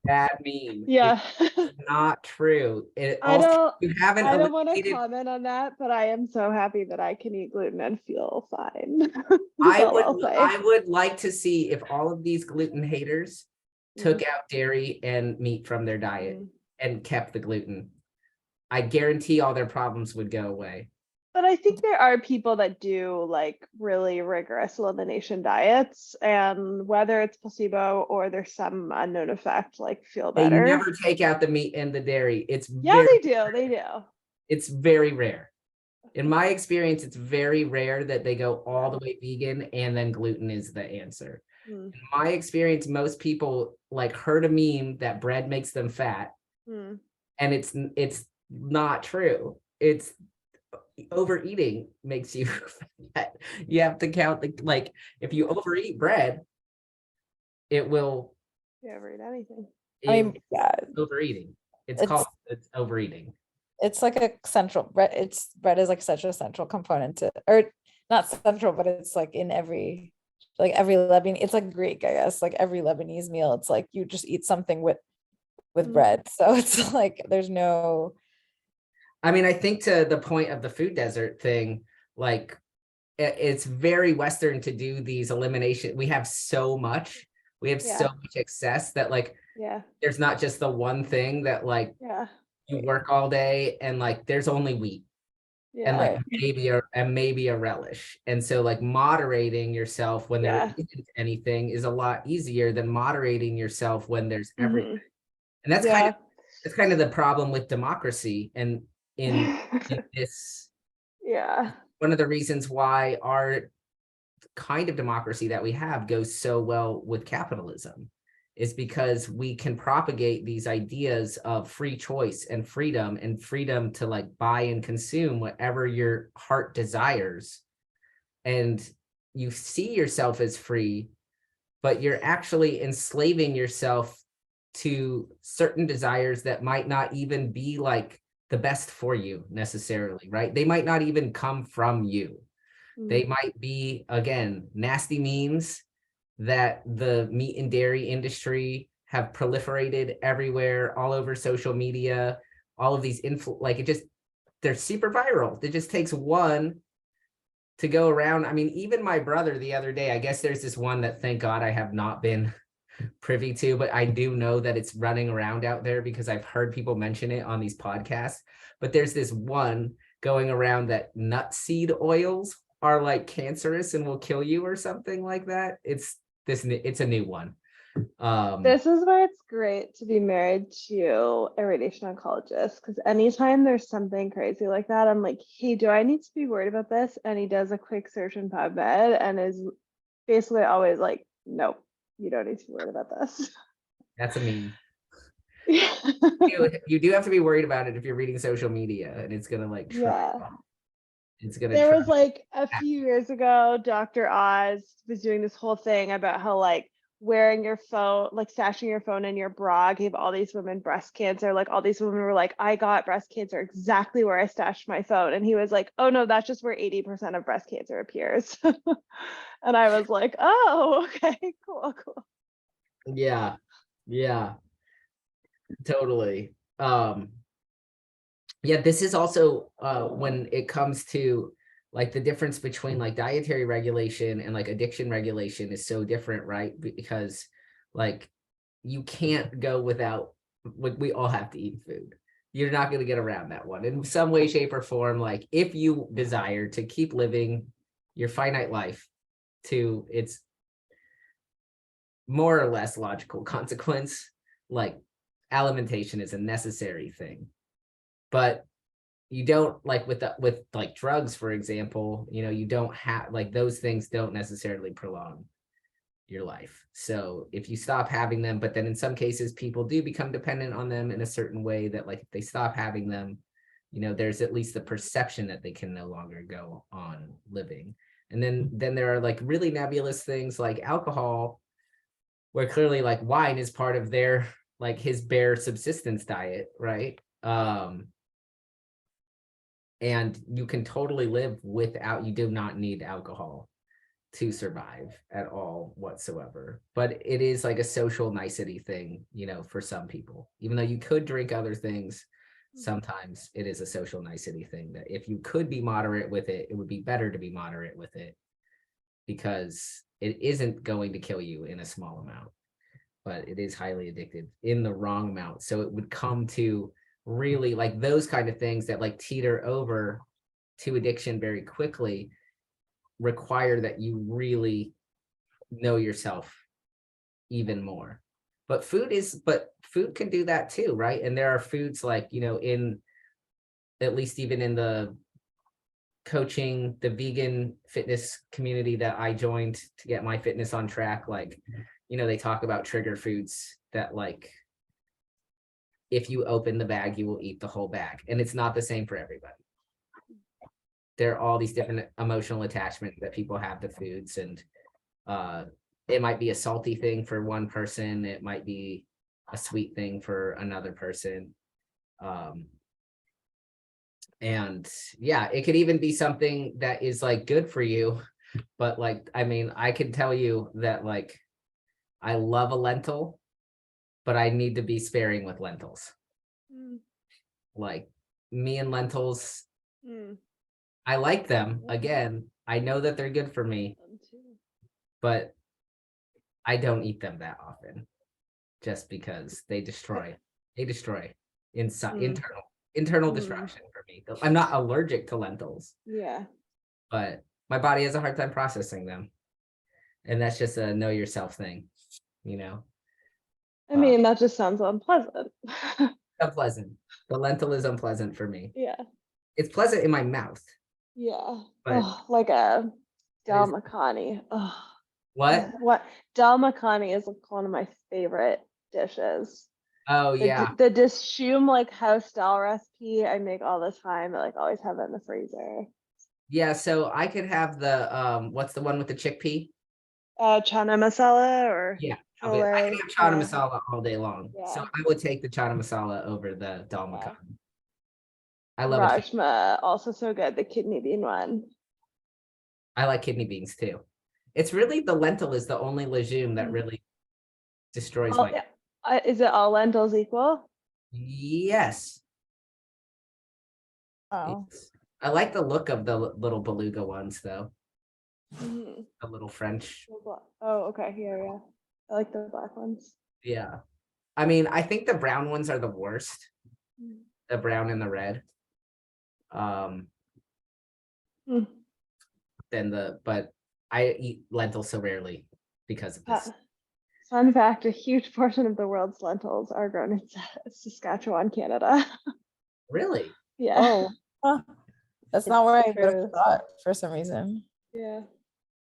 meme. Yeah. It's not true. It I also, you haven't I don't want to eliminated. comment on that, but I am so happy that I can eat gluten and feel fine. I would like to see if all of these gluten haters took out dairy and meat from their diet and kept the gluten. I guarantee all their problems would go away. But I think there are people that do like really rigorous elimination diets, and whether it's placebo or there's some unknown effect, like feel better. They never take out the meat and the dairy. It's they do. They do. It's very rare. In my experience, it's very rare that they go all the way vegan and then gluten is the answer. In my experience, most people like heard a meme that bread makes them fat, and it's not true. It's overeating makes you fat. You have to count like if you overeat bread, it will. You overeat anything. I mean, overeating. It's overeating. It's like a central bread. Bread is like such a central component to, or not central, but it's like in every Lebanese, it's like Greek, I guess, like every Lebanese meal, it's like you just eat something with Mm. bread. So it's like there's no, I mean, I think to the point of the food desert thing, like it's very Western to do these elimination. We have so much, we have so Yeah. much excess that like Yeah. there's not just the one thing that like Yeah. you work all day and like there's only wheat and Yeah. like Right. maybe a relish. And so like moderating yourself when there Yeah. isn't anything is a lot easier than moderating yourself when there's everything. Mhm. And that's Yeah. kind of the problem with democracy. And in this, Yeah. one of the reasons why our kind of democracy that we have goes so well with capitalism is because we can propagate these ideas of free choice and freedom to like buy and consume whatever your heart desires. And you see yourself as free, but you're actually enslaving yourself to certain desires that might not even be like the best for you necessarily, right? They might not even come from you. They might be, again, nasty memes that the meat and dairy industry have proliferated everywhere, all over social media, all of these like they're super viral. It just takes one to go around. I mean, even my brother the other day, I guess there's this one that thank God I have not been privy to, but I do know that it's running around out there because I've heard people mention it on these podcasts. But there's this one going around that nut seed oils are like cancerous and will kill you or something like that. It's a new one. This is why it's great to be married to a radiation oncologist, because anytime there's something crazy like that, I'm like, hey, do I need to be worried about this? And he does a quick search in PubMed and is basically always like, nope, you don't need to be worried about this. That's a meme. Yeah. You do have to be worried about it if you're reading social media and it's gonna like try. Yeah. It's gonna There try. was like a few years ago, Dr. Oz was doing this whole thing about how like wearing your phone, like stashing your phone in your bra gave all these women breast cancer. Like all these women were like, I got breast cancer exactly where I stashed my phone. And he was like, oh no, that's just where 80% of breast cancer appears. And I was like, oh, okay, cool. Yeah, totally. Yeah, this is also when it comes to like the difference between like dietary regulation and like addiction regulation is so different, right? Because like you can't go without, like we all have to eat food. You're not going to get around that one in some way, shape, or form. Like if you desire to keep living your finite life to its more or less logical consequence, like alimentation is a necessary thing. But you don't like with like drugs, for example, you don't have like those things don't necessarily prolong your life. So if you stop having them, but then in some cases people do become dependent on them in a certain way that like if they stop having them, there's at least the perception that they can no longer go on living. And then there are like really nebulous things like alcohol, where clearly like wine is part of their like his bare subsistence diet, right? And you can totally live without, you do not need alcohol to survive at all whatsoever. But it is like a social nicety thing, for some people. Even though you could drink other things, sometimes it is a social nicety thing that if you could be moderate with it, it would be better to be moderate with it because it isn't going to kill you in a small amount, but it is highly addictive in the wrong amount. So it would come to really like those kind of things that like teeter over to addiction very quickly require that you really know yourself even more. But food can do that too, right? And there are foods like, in at least even in the coaching, the vegan fitness community that I joined to get my fitness on track, like, they talk about trigger foods that like if you open the bag, you will eat the whole bag. And it's not the same for everybody. There are all these different emotional attachments that people have to foods. And it might be a salty thing for one person. It might be a sweet thing for another person. And yeah, it could even be something that is like good for you. But like, I mean, I can tell you that like, I love a lentil, but I need to be sparing with lentils. Mm, Like me and lentils, mm, I like them. Again, I know that they're good for me, them too. but I don't eat them that often just because they destroy inside Mm. internal Mm. destruction for me. I'm not allergic to lentils, Yeah. but my body has a hard time processing them. And that's just a know yourself thing, you know. I mean, that just sounds unpleasant. Unpleasant. The lentil is unpleasant for me. Yeah. It's pleasant in my mouth, Yeah. but Oh, like a dal is- makhani. Oh, what? what dal makhani is like one of my favorite dishes. Oh yeah. The Dishoom like house style recipe I make all the time. I like always have it in the freezer. Yeah, so I could have the what's the one with the chickpea? Chana masala or Yeah, chole. I can have chana Yeah. masala all day long. So Yeah. I would take the chana masala over the dal Yeah. makhani. I love it. Rajma, also so good, the kidney bean one. I like kidney beans too. It's really the lentil is the only legume that really destroys All, my. is it all lentils equal? Yes. Oh, Yes. I like the look of the little beluga ones though. Mhm. The little French. Oh, okay. Yeah. I like the black ones. Yeah. I mean, I think the brown ones are the worst. Mm. The brown and the red. Um, Mm. but I eat lentils so rarely because of this. Fun fact, a huge portion of the world's lentils are grown in Saskatchewan, Canada. Really? Yeah. oh, huh. That's It's not where I the would have truth. thought for some reason. Yeah.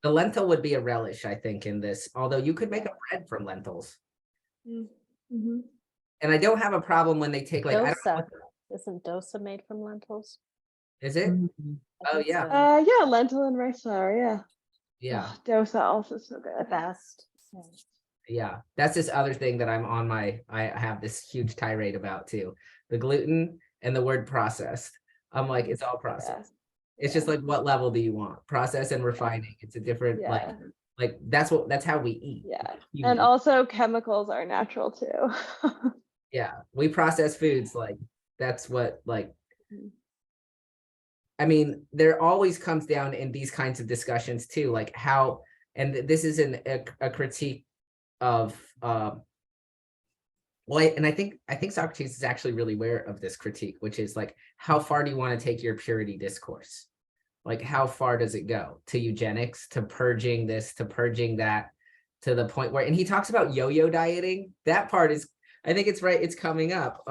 The lentil would be a relish, I think, in this, although you could make a bread from lentils. Mm-hmm. And I don't have a problem when they take like, I don't know, Dosa. Isn't dosa made from lentils? is it? Mhm. I Oh think yeah. so. Yeah, lentil and rice flour. Yeah. Yeah. Oh, dosa also so The good. best. Yeah. That's this other thing that I have this huge tirade about too. The gluten and the word processed. I'm like, it's all processed. It's just like, what level do you want? Process and refining. It's a different like that's how we eat. Yeah. You And eat. also chemicals are natural too. Yeah. We process foods like that's what like Mhm. I mean, there always comes down in these kinds of discussions too, like how, and this is a critique of, and I think Socrates is actually really aware of this critique, which is like, how far do you want to take your purity discourse? Like, how far does it go to eugenics, to purging this, to purging that, to the point where, and he talks about yo-yo dieting. That part is, I think it's right. It's coming up.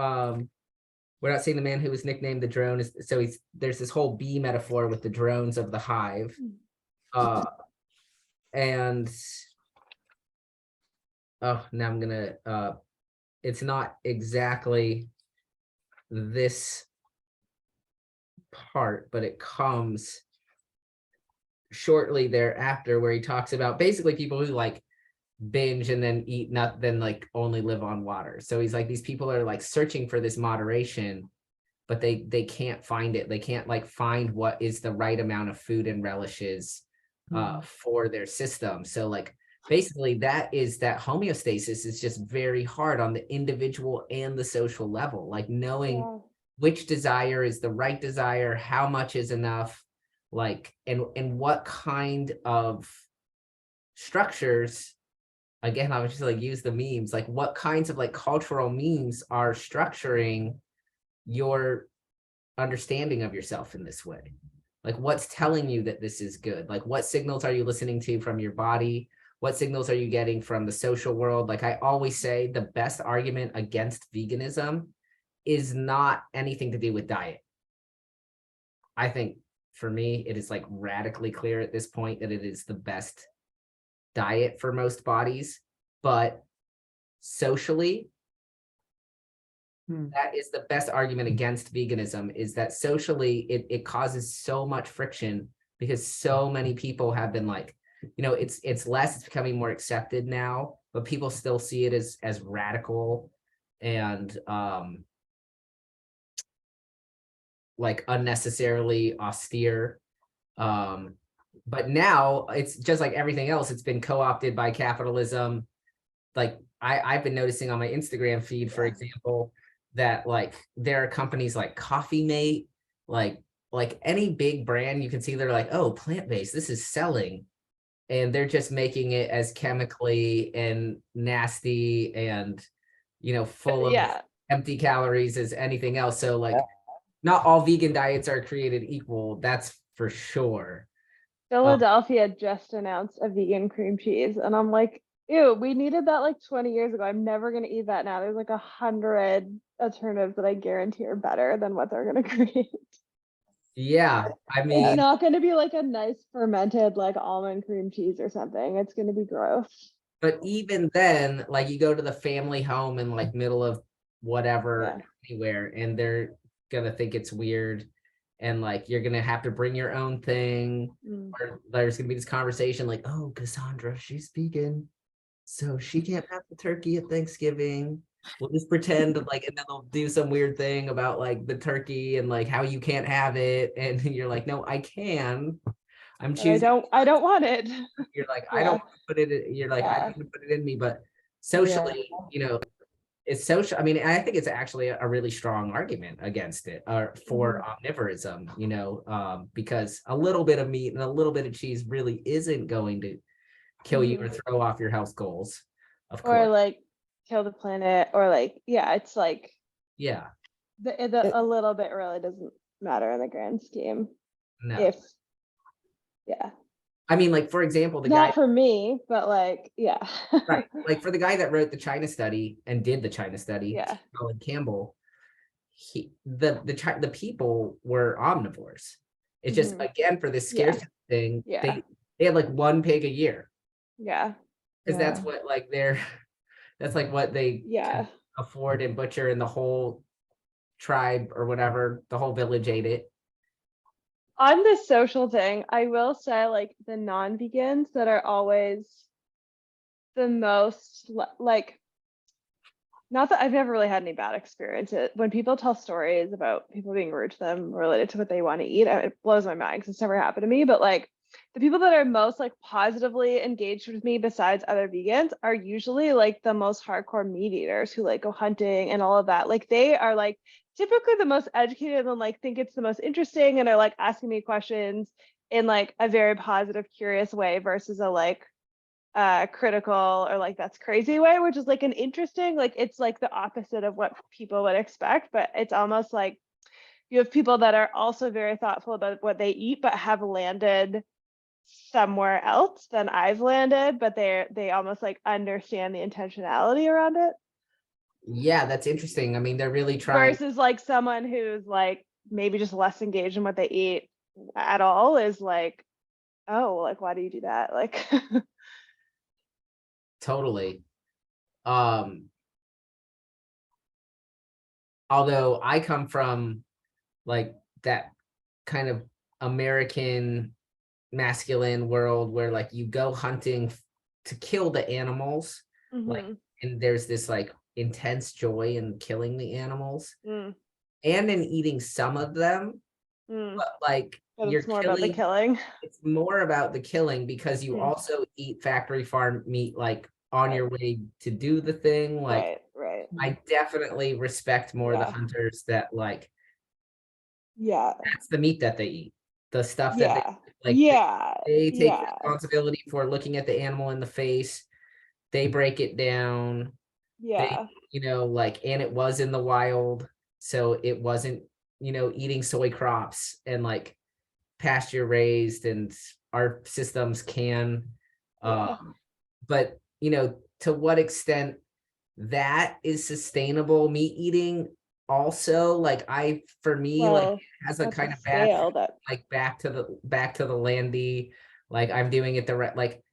We're not seeing the man who was nicknamed the drone. So there's this whole bee metaphor with the drones of the hive. And now I'm gonna it's not exactly this part, but it comes shortly thereafter where he talks about basically people who like binge and then eat not then like only live on water. So he's like, these people are like searching for this moderation, but they can't find it. They can't like find what is the right amount of food and relishes for their system. So like basically that homeostasis is just very hard on the individual and the social level, like knowing which desire is the right desire, how much is enough, like and what kind of structures. Again, I was just like use the memes, like what kinds of like cultural memes are structuring your understanding of yourself in this way. Like what's telling you that this is good? Like what signals are you listening to from your body? What signals are you getting from the social world? Like I always say, the best argument against veganism is not anything to do with diet. I think for me, it is like radically clear at this point that it is the best diet for most bodies, but socially, that is the best argument against veganism, is that socially it causes so much friction because so many people have been like, it's less, it's becoming more accepted now, but people still see it as radical and like unnecessarily austere. But now it's just like everything else, it's been co-opted by capitalism. Like I've been noticing on my Instagram feed, for example, that like there are companies like Coffee Mate, like any big brand, you can see they're like, oh, plant-based, this is selling. And they're just making it as chemically and nasty and, full of Yeah. empty calories as anything else. So like not all vegan diets are created equal. That's for sure. Philadelphia just announced a vegan cream cheese, and I'm like, ew, we needed that like 20 years ago. I'm never gonna eat that now. There's like 100 alternatives that I guarantee are better than what they're gonna create. Yeah. I It's mean, not gonna be like a nice fermented like almond cream cheese or something. It's gonna be gross. but even then, like you go to the family home in like middle of whatever, anywhere, and they're gonna think it's weird. And like you're gonna have to bring your own thing, or there's gonna be this conversation like, oh, Cassandra, she's vegan, so she can't have the turkey at Thanksgiving. We'll just pretend like, and then they'll do some weird thing about like the turkey and like how you can't have it, and you're like, no, I can. I'm But choosing. I don't want it. You're like, I don't want to put it in, you're like, I don't want to put it in me, but socially, it's social. I mean, I think it's actually a really strong argument against it, or for omnivorism, because a little bit of meat and a little bit of cheese really isn't going to kill you or throw off your health goals, of Or course. like kill the planet, or like, it's like Yeah. a little bit really doesn't matter in the grand scheme. No. If I mean, like, for example, the not guy, for me, but like, right, like for the guy that wrote the China study and did the China study, Yeah. Colin Campbell, the people were omnivores. It's just, again, for this scarcity thing, they had like one pig a year, because that's what like that's like what they could afford and butcher, and the whole tribe or whatever, the whole village ate it. On this social thing, I will say like the non-vegans that are always the most like, not that I've never really had any bad experiences. When people tell stories about people being rude to them related to what they want to eat, it blows my mind because it's never happened to me. But like the people that are most like positively engaged with me besides other vegans are usually like the most hardcore meat eaters who like go hunting and all of that. Like they are like typically the most educated and like think it's the most interesting and are like asking me questions in like a very positive, curious way versus a like critical or like that's crazy way, which is like an interesting, like it's like the opposite of what people would expect. But it's almost like you have people that are also very thoughtful about what they eat but have landed somewhere else than I've landed, but they almost like understand the intentionality around it. Yeah, that's interesting. I mean, they're really trying. Versus like someone who's like maybe just less engaged in what they eat at all is like, oh, like why do you do that? Like Totally. Although I come from like that kind of American masculine world where like you go hunting to kill the animals, like, and there's this like intense joy in killing the animals and in eating some of them, but like it's more about the killing. It's more about the killing because you also eat factory farm meat like on your way to do the thing. Like I definitely respect more the hunters that like that's the meat that they eat, the stuff that they like they take responsibility for looking at the animal in the face, they break it down, they like, and it was in the wild, so it wasn't eating soy crops and like pasture raised, and our systems can but to what extent that is sustainable meat eating also, like for me, like has a kind of bad like back to the landy, like I'm doing it the right, like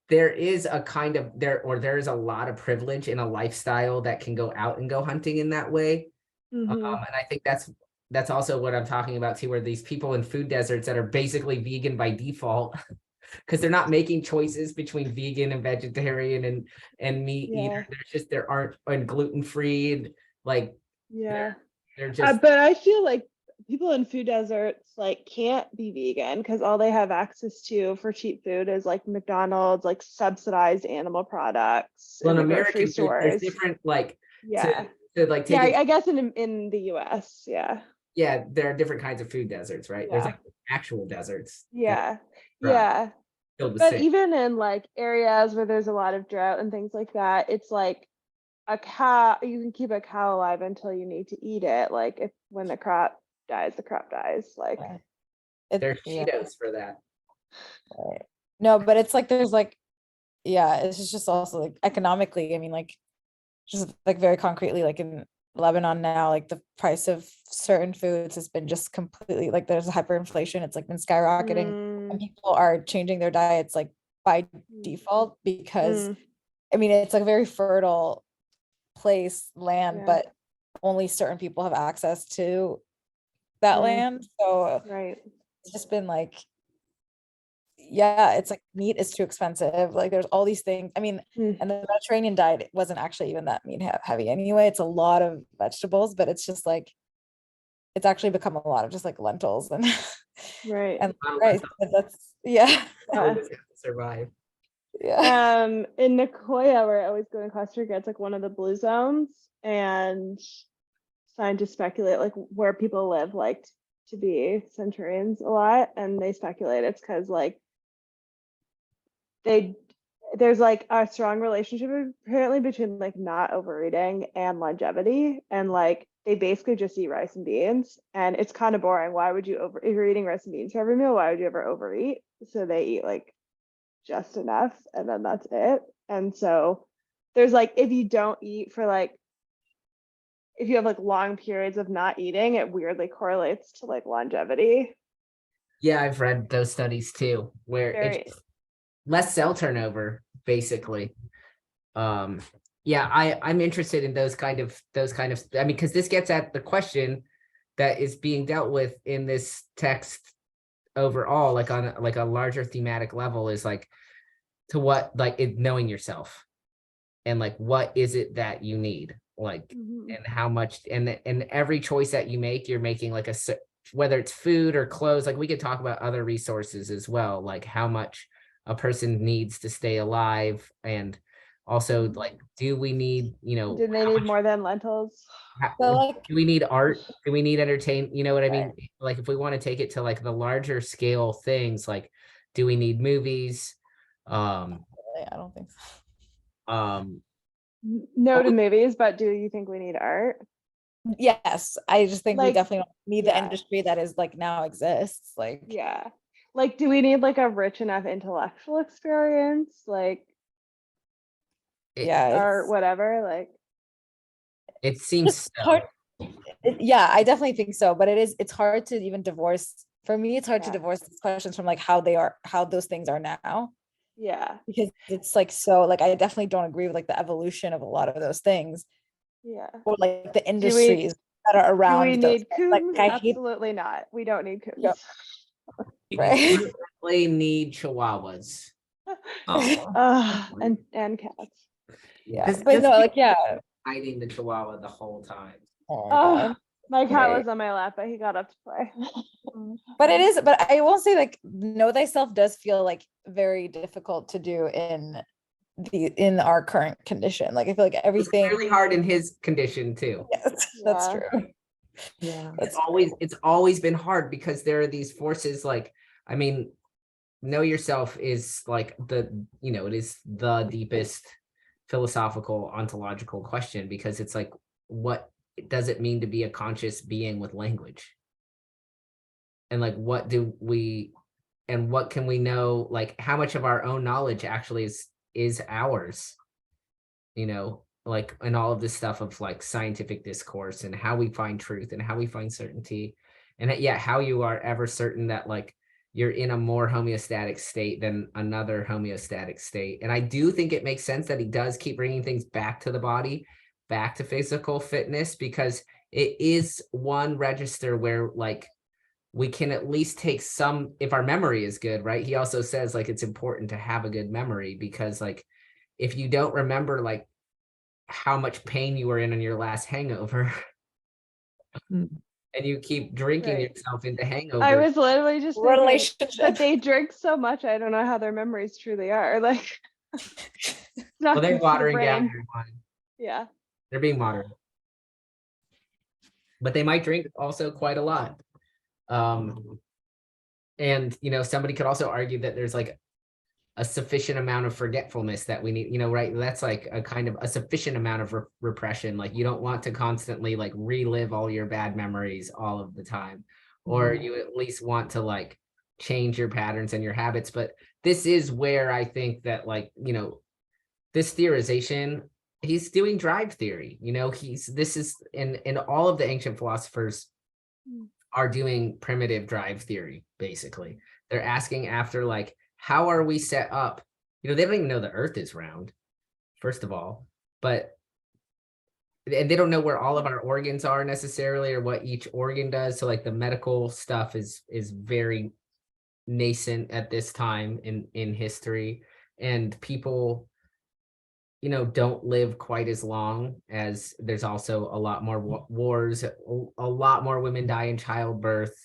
there is a kind of there is a lot of privilege in a lifestyle that can go out and go hunting in that way. And I think that's also what I'm talking about too, where these people in food deserts that are basically vegan by default because they're not making choices between vegan and vegetarian and meat eater. There's just there aren't, and gluten free, and like They're just But I feel like people in food deserts like can't be vegan because all they have access to for cheap food is like McDonald's, like subsidized animal products well, in in the grocery American there's stores. different like Yeah. to like Yeah, take it. I guess in the US, yeah. Yeah, there are different kinds of food deserts, right? There's Yeah. like actual deserts that Yeah. are dry, Yeah. filled with But sand. even in like areas where there's a lot of drought and things like that, it's like a cow, you can keep a cow alive until you need to eat it. Like if when the crop dies, the crop dies. Like There's Yeah, Cheetos for that. right. No, but it's like there's like, yeah, it's just also like economically, I mean, like just like very concretely, like in Lebanon now, like the price of certain foods has been just completely like there's hyperinflation. It's like been skyrocketing, and people are changing their diets like by default because Mm, I mean it's like a very fertile land, Yeah. but only certain people have access to that Mm. land. So right. it's just been like, yeah, it's like meat is too expensive. Like there's all these things. I mean, Mm. and the Mediterranean diet wasn't actually even that meat heavy anyway. It's a lot of vegetables, but it's just like it's actually become a lot of just like lentils and Right. and Not a rice. lot But that's yeah. Yeah. of to survive. Yeah. In Nicoya, where I always go in Costa Rica, it's like one of the blue zones, and scientists speculate like where people live like to be centurions a lot, and they speculate it's because like there's like a strong relationship apparently between like not overeating and longevity, and like they basically just eat rice and beans, and it's kind of boring. Why would you if you're eating rice and beans for every meal, why would you ever overeat? So they eat like just enough, and then that's it. And so there's like if you don't eat for like if you have like long periods of not eating, it weirdly correlates to like longevity. Yeah, I've read those studies too, where it's Very less cell turnover, basically. Yeah, I'm interested in those kind of I mean, because this gets at the question that is being dealt with in this text overall, like on like a larger thematic level, is like to what like knowing yourself and like what is it that you need, like and how much and every choice that you make, you're making like whether it's food or clothes. Like we could talk about other resources as well, like how much a person needs to stay alive, and also like do we need Did they need more than lentils? So like do we need art, do we need entertainment, you know what I mean? Right. Like if we want to take it to like the larger scale things, like do we need movies? I don't think so. No to movies, but do you think we need art? Yes, I just think we Like, definitely don't need the yeah. industry that is like now exists. Like Yeah. Like, do we need like a rich enough intellectual experience? Like, yeah, or it's whatever? Like, It seems just so. hard. Yeah, I definitely think so, but it's hard to even divorce. For me, it's hard to Yeah. divorce these questions from like how those things are now, yeah. because it's like so like I definitely don't agree with like the evolution of a lot of those things Yeah. or like the Do we industries that are do we around those need things. Like coons? I hate Absolutely not. We don't need coons. Yep. You right. definitely need chihuahuas. Oh, and cats. Yeah, Just- but just no, keep like yeah. hiding the chihuahua the whole time. Oh my God. Oh, my cat Right. was on my lap, but he got up to play. But it is, but I won't say like know thyself does feel like very difficult to do in our current condition. Like I feel like It's everything. really hard in his condition too. Yes, that's Yeah. true. Yeah. That's It's always been hard because there are these forces like, I mean, know yourself is like it is the deepest philosophical ontological question, because it's like, what does it mean to be a conscious being with language? And like what can we know, like how much of our own knowledge actually is ours, like and all of this stuff of like scientific discourse and how we find truth and how we find certainty, and yet how you are ever certain that like you're in a more homeostatic state than another homeostatic state. And I do think it makes sense that he does keep bringing things back to the body, back to physical fitness, because it is one register where like we can at least take some, if our memory is good, right? He also says like it's important to have a good memory, because like if you don't remember like how much pain you were in on your last hangover, Hmm. and you keep drinking Right. yourself into I hangover. was literally just thinking, but Relationship. they drink so much, I don't know how their memories truly are. Like, it's not Well, they're good for the watering down brain. your mind. Yeah. They're being moderate. But they might drink also quite a lot. And somebody could also argue that there's like a sufficient amount of forgetfulness that we need, right? That's like a kind of a sufficient amount of repression. Like you don't want to constantly like relive all your bad memories all of the time, or you at least want to like change your patterns and your habits. But this is where I think that like, this theorization, he's doing drive theory, this is in all of the ancient philosophers are doing primitive drive theory, basically. They're asking after like, how are we set up? They don't even know the earth is round, first of all, and they don't know where all of our organs are necessarily or what each organ does. So like the medical stuff is very nascent at this time in history, and people, don't live quite as long, as there's also a lot more wars, a lot more women die in childbirth.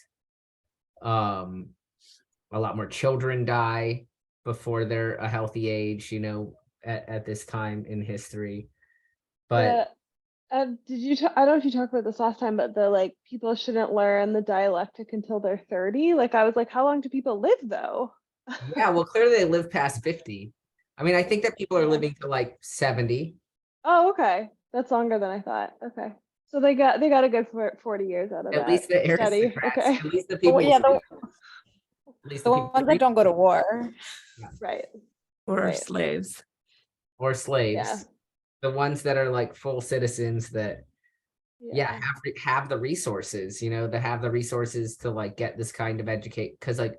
A lot more children die before they're a healthy age, at this time in history. But Did you? I don't know if you talked about this last time, but the like people shouldn't learn the dialectic until they're 30. Like I was like, how long do people live though? yeah, well, clearly they live past 50. I mean, I think that people are Yeah. living to like 70. Oh, okay. That's longer than I thought. Okay. So they got a good 40 years out of At that. least the Study. aristocrats, Okay. at least the Well, people, yeah, at least the the people ones that don't go to war. Right. Or Right. slaves. or slaves, Yeah. the ones that are like full citizens that Yeah. have the resources, that have the resources to like get this kind of educate, because like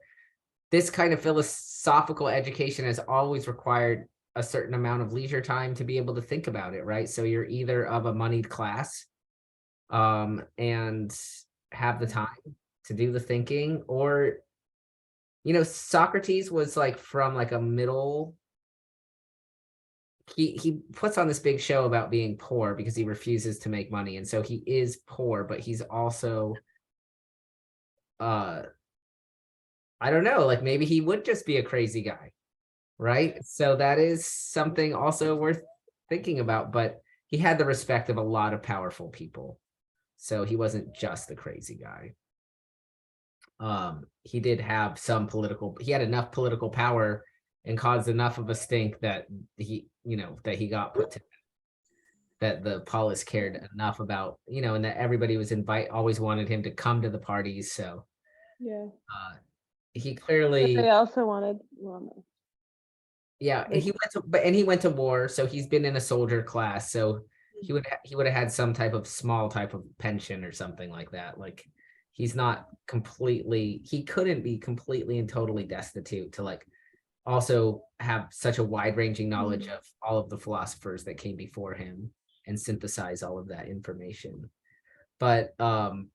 this kind of philosophical education has always required a certain amount of leisure time to be able to think about it, right? So you're either of a moneyed class, and have the time to do the thinking, or Socrates was like from like a middle. He puts on this big show about being poor because he refuses to make money, and so he is poor, but he's also I don't know, like maybe he would just be a crazy guy, right? So that is something also worth thinking about, but he had the respect of a lot of powerful people, so he wasn't just a crazy guy. He did have he had enough political power and caused enough of a stink that he got put to, that the polis cared enough about, and that everybody was always wanted him to come to the parties. So Yeah. he But clearly, they also wanted. Well, yeah, like, he went to war, so he's been in a soldier class, so he would have had some type of small type of pension or something like that. Like he couldn't be completely and totally destitute to like also have such a wide-ranging knowledge of all of the philosophers that came before him and synthesize all of that information. But to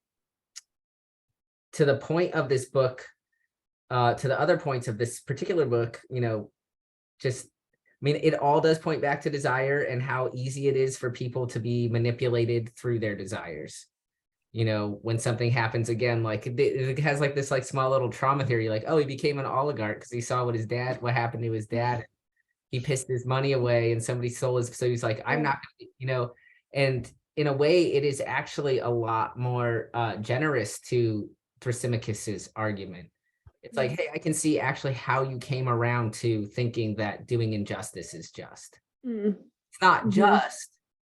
the point of this book, to the other points of this particular book, just, I mean, it all does point back to desire and how easy it is for people to be manipulated through their desires. When something happens again, like it has like this like small little trauma theory, like, oh, he became an oligarch because he saw what happened to his dad. He pissed his money away and somebody stole his, so he's like, I'm not, and in a way it is actually a lot more generous to Thrasymachus's argument. It's like, hey, I can see actually how you came around to thinking that doing injustice is just. It's not just,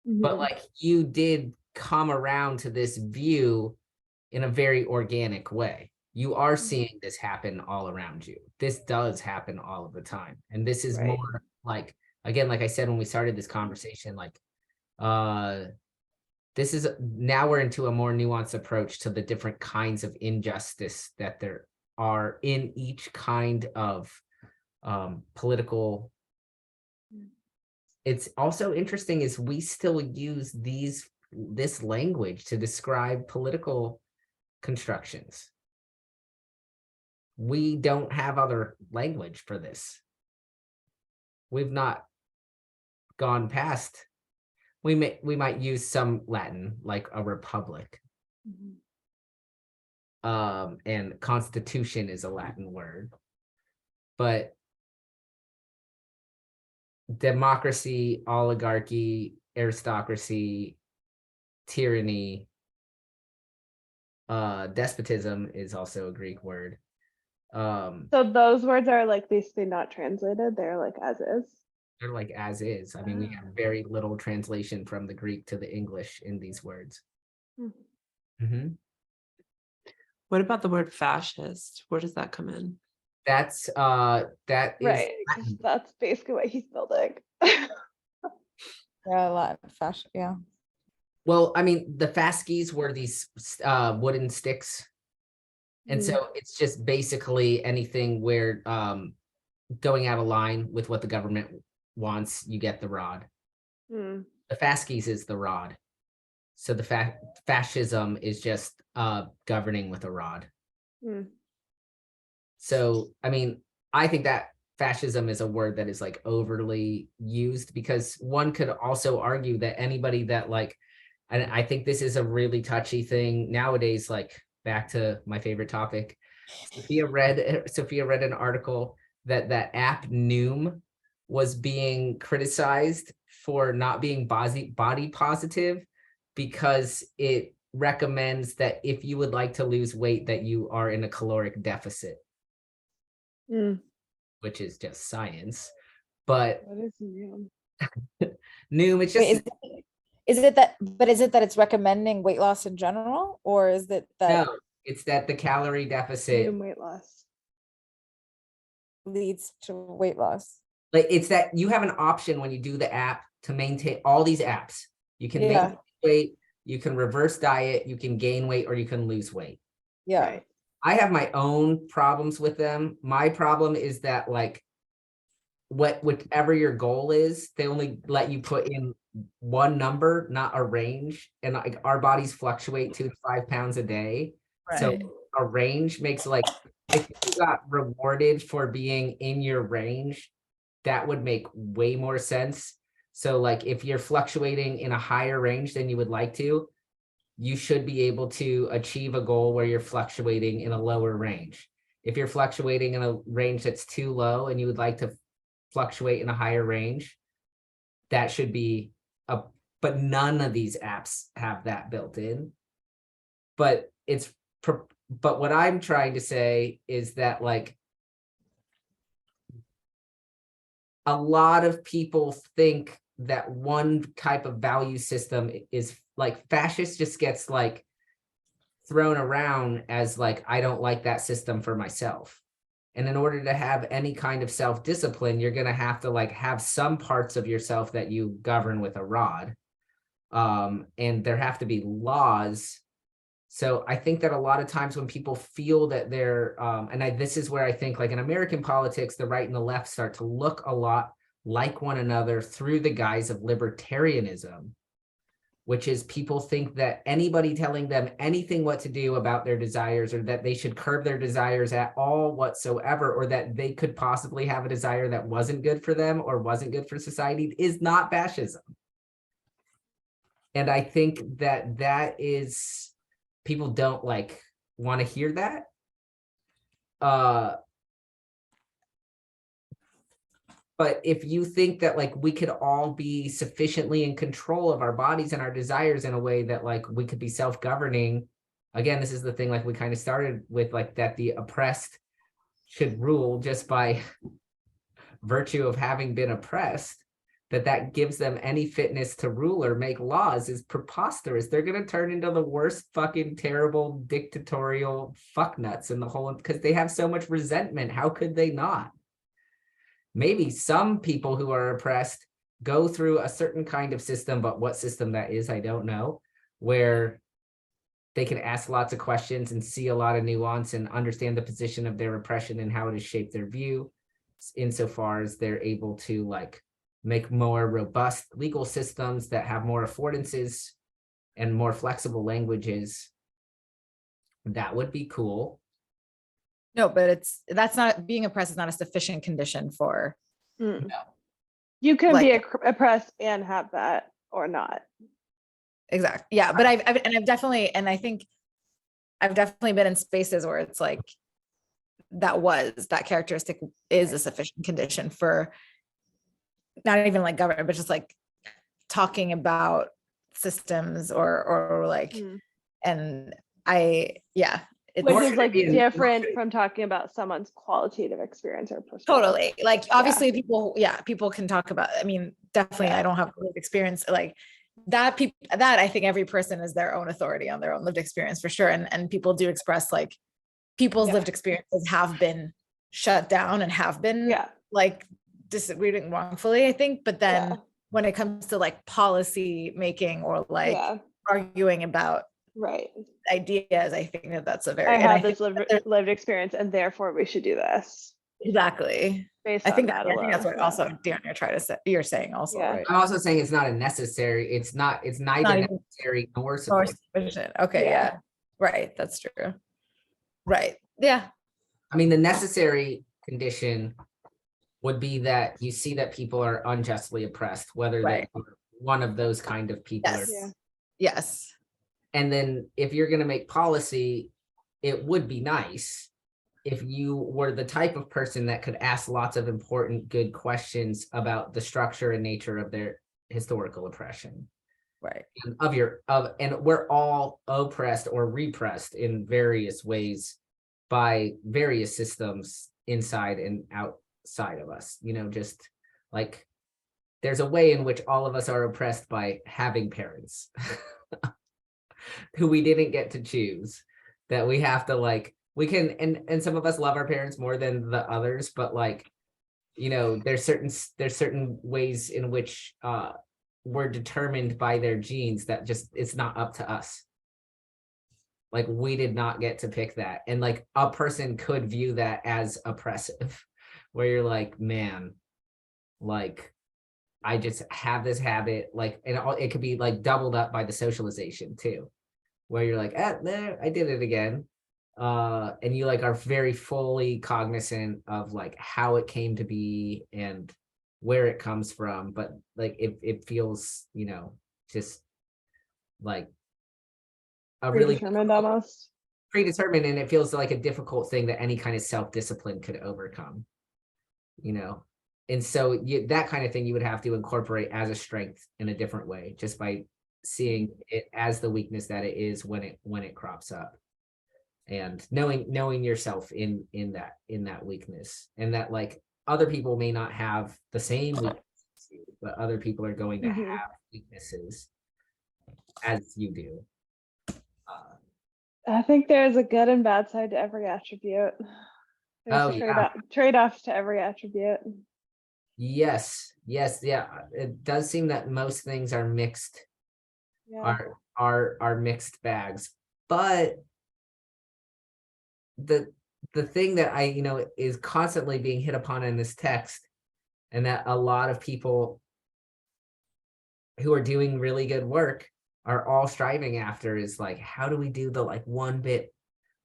but like you did come around to this view in a very organic way. You are seeing this happen all around you. This does happen all of the time. And this is Right. more like, again, like I said when we started this conversation, like this is, now we're into a more nuanced approach to the different kinds of injustice that there are in each kind of political. It's also interesting is we still use this language to describe political constructions. We don't have other language for this. We've not gone past, we might use some Latin, like a republic, And constitution is a Latin word. But democracy, oligarchy, aristocracy, tyranny, despotism is also a Greek word. So those words are like basically not translated. They're like as is. They're like as is. I mean, we have very little translation from the Greek to the English in these words. Mhm. What about the word fascist? Where does that come in? That is Right. 'Cause that's basically what he's building. Yeah, a lot of fashion. Yeah. well, I mean, the fasces were these wooden sticks. And so it's just basically anything where going out of line with what the government wants, you get the rod. Mm. The fasces is the rod. So the fascism is just governing with a rod. Mm. So, I mean, I think that fascism is a word that is like overly used, because one could also argue that anybody that like, and I think this is a really touchy thing nowadays, like back to my favorite topic. Sophia read an article that app Noom was being criticized for not being body positive, because it recommends that if you would like to lose weight, that you are in a caloric deficit, Mm. which is just science. But What is new? Noom, it's Wait, just is it that, but is it that it's recommending weight loss in general, or is it that no, it's that the calorie deficit, New weight loss. leads to weight loss? like it's that you have an option when you do the app to maintain all these apps. You can Yeah. maintain weight, you can reverse diet, you can gain weight, or you can lose weight. Yeah. Right. I have my own problems with them. My problem is that like whichever your goal is, they only let you put in one number, not a range. And like our bodies fluctuate 2 to 5 pounds a day. So Right. a range makes like, if you got rewarded for being in your range, that would make way more sense. So like if you're fluctuating in a higher range than you would like to, you should be able to achieve a goal where you're fluctuating in a lower range. If you're fluctuating in a range that's too low and you would like to fluctuate in a higher range, that should be but none of these apps have that built in. But but what I'm trying to say is that like a lot of people think that one type of value system is like fascist, just gets like thrown around as like, I don't like that system for myself. And in order to have any kind of self-discipline, you're going to have some parts of yourself that you govern with a rod. And there have to be laws. So I think that a lot of times when people feel that they're, this is where I think like in American politics, the right and the left start to look a lot like one another through the guise of libertarianism, which is people think that anybody telling them anything what to do about their desires, or that they should curb their desires at all whatsoever, or that they could possibly have a desire that wasn't good for them or wasn't good for society, is not fascism. And I think that is, people don't like want to hear that. But if you think that like we could all be sufficiently in control of our bodies and our desires in a way that like we could be self-governing, again, this is the thing like we kind of started with, like that the oppressed should rule just by virtue of having been oppressed, that gives them any fitness to rule or make laws, is preposterous. They're going to turn into the worst fucking terrible dictatorial fucknuts in the whole, because they have so much resentment. How could they not? Maybe some people who are oppressed go through a certain kind of system, but what system that is, I don't know, where they can ask lots of questions and see a lot of nuance and understand the position of their oppression and how it has shaped their view, insofar as they're able to like make more robust legal systems that have more affordances and more flexible languages. That would be cool. No, but that's not, being oppressed is not a sufficient condition for. Mm. No. You can be Like- oppressed and have that or not. Exactly. Yeah. But I've definitely, and I think I've definitely been in spaces where it's like that characteristic is a sufficient condition for not even like government, but just like talking about systems or like, Mm. and it's Which Or is could it like be an different emotion? from talking about someone's qualitative experience or perspective. totally like obviously people can talk about, I mean, definitely Yeah. I don't have lived experience like that. People that I think every person is their own authority on their own lived experience for sure. And people do express like people's Yeah. lived experiences have been shut down and have been Yeah. like disagreeing wrongfully, I think. But then Yeah. when it comes to like policy making or like Yeah. arguing about Right. ideas, I think that's a very, I and have think this lived, there's- lived experience, and therefore we should do this exactly. based I on think that I think that's alone. what also Deanna tried to say. You're saying also, Yeah. right? I'm also saying it's not a necessary, it's neither even- necessary nor Or supposed. sufficient. Okay, Yeah. yeah. Right, that's true. Right. Yeah. I mean, the necessary condition would be that you see that people are unjustly oppressed, whether Right. they are one of those kind of people. Yes. Yeah. Yes. And then if you're going to make policy, it would be nice if you were the type of person that could ask lots of important, good questions about the structure and nature of their historical oppression. Right. And we're all oppressed or repressed in various ways by various systems inside and outside of us, just like there's a way in which all of us are oppressed by having parents who we didn't get to choose, that we have to like, we can, and some of us love our parents more than the others, but like, there's certain ways in which we're determined by their genes that just, it's not up to us. Like we did not get to pick that. And like a person could view that as oppressive, where you're like, man, like I just have this habit, like, and it could be like doubled up by the socialization too, where you're like, there, I did it again. And you like are very fully cognizant of like how it came to be and where it comes from. But like it feels, just like a really Predetermined almost. predetermined, and it feels like a difficult thing that any kind of self-discipline could overcome, and so that kind of thing you would have to incorporate as a strength in a different way, just by seeing it as the weakness that it is when it crops up, and knowing yourself in that weakness, and that like other people may not have the same weaknesses, but other people are going to Mhm. have weaknesses as you do. I think there's a good and bad side to every attribute. Oh, There's yeah. trade-offs to every attribute. Yes, yeah. It does seem that most things are mixed, Yeah. are mixed bags. But the thing that I is constantly being hit upon in this text, and that a lot of people who are doing really good work are all striving after, is like, how do we do the like one bit?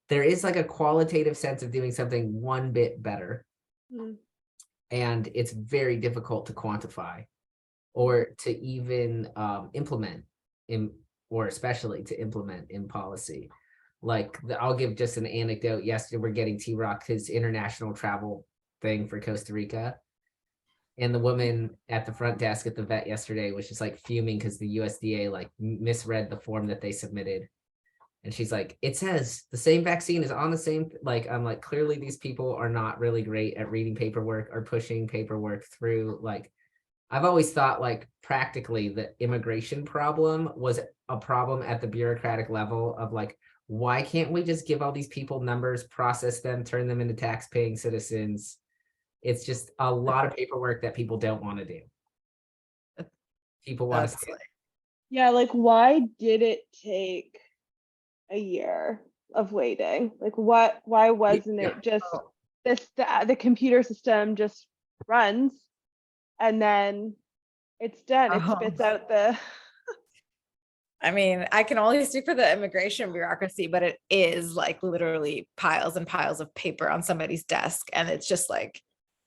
There is like a qualitative sense of doing something one bit better. Mm. And it's very difficult to quantify or to even implement or especially to implement in policy. Like I'll give just an anecdote. Yesterday, we're getting T-Rock his international travel thing for Costa Rica. And the woman at the front desk at the vet yesterday was just like fuming because the USDA like misread the form that they submitted. And she's like, it says the same vaccine is on the same, like, I'm like, clearly these people are not really great at reading paperwork or pushing paperwork through. Like, I've always thought like practically the immigration problem was a problem at the bureaucratic level of like, why can't we just give all these people numbers, process them, turn them into tax-paying citizens? It's just a lot of paperwork that people don't want to do. People want to stay. Yeah, like why did it take a year of waiting? Like why wasn't it just the computer system just runs and then it's done? It spits out the I mean, I can only speak for the immigration bureaucracy, but it is like literally piles and piles of paper on somebody's desk. And it's just like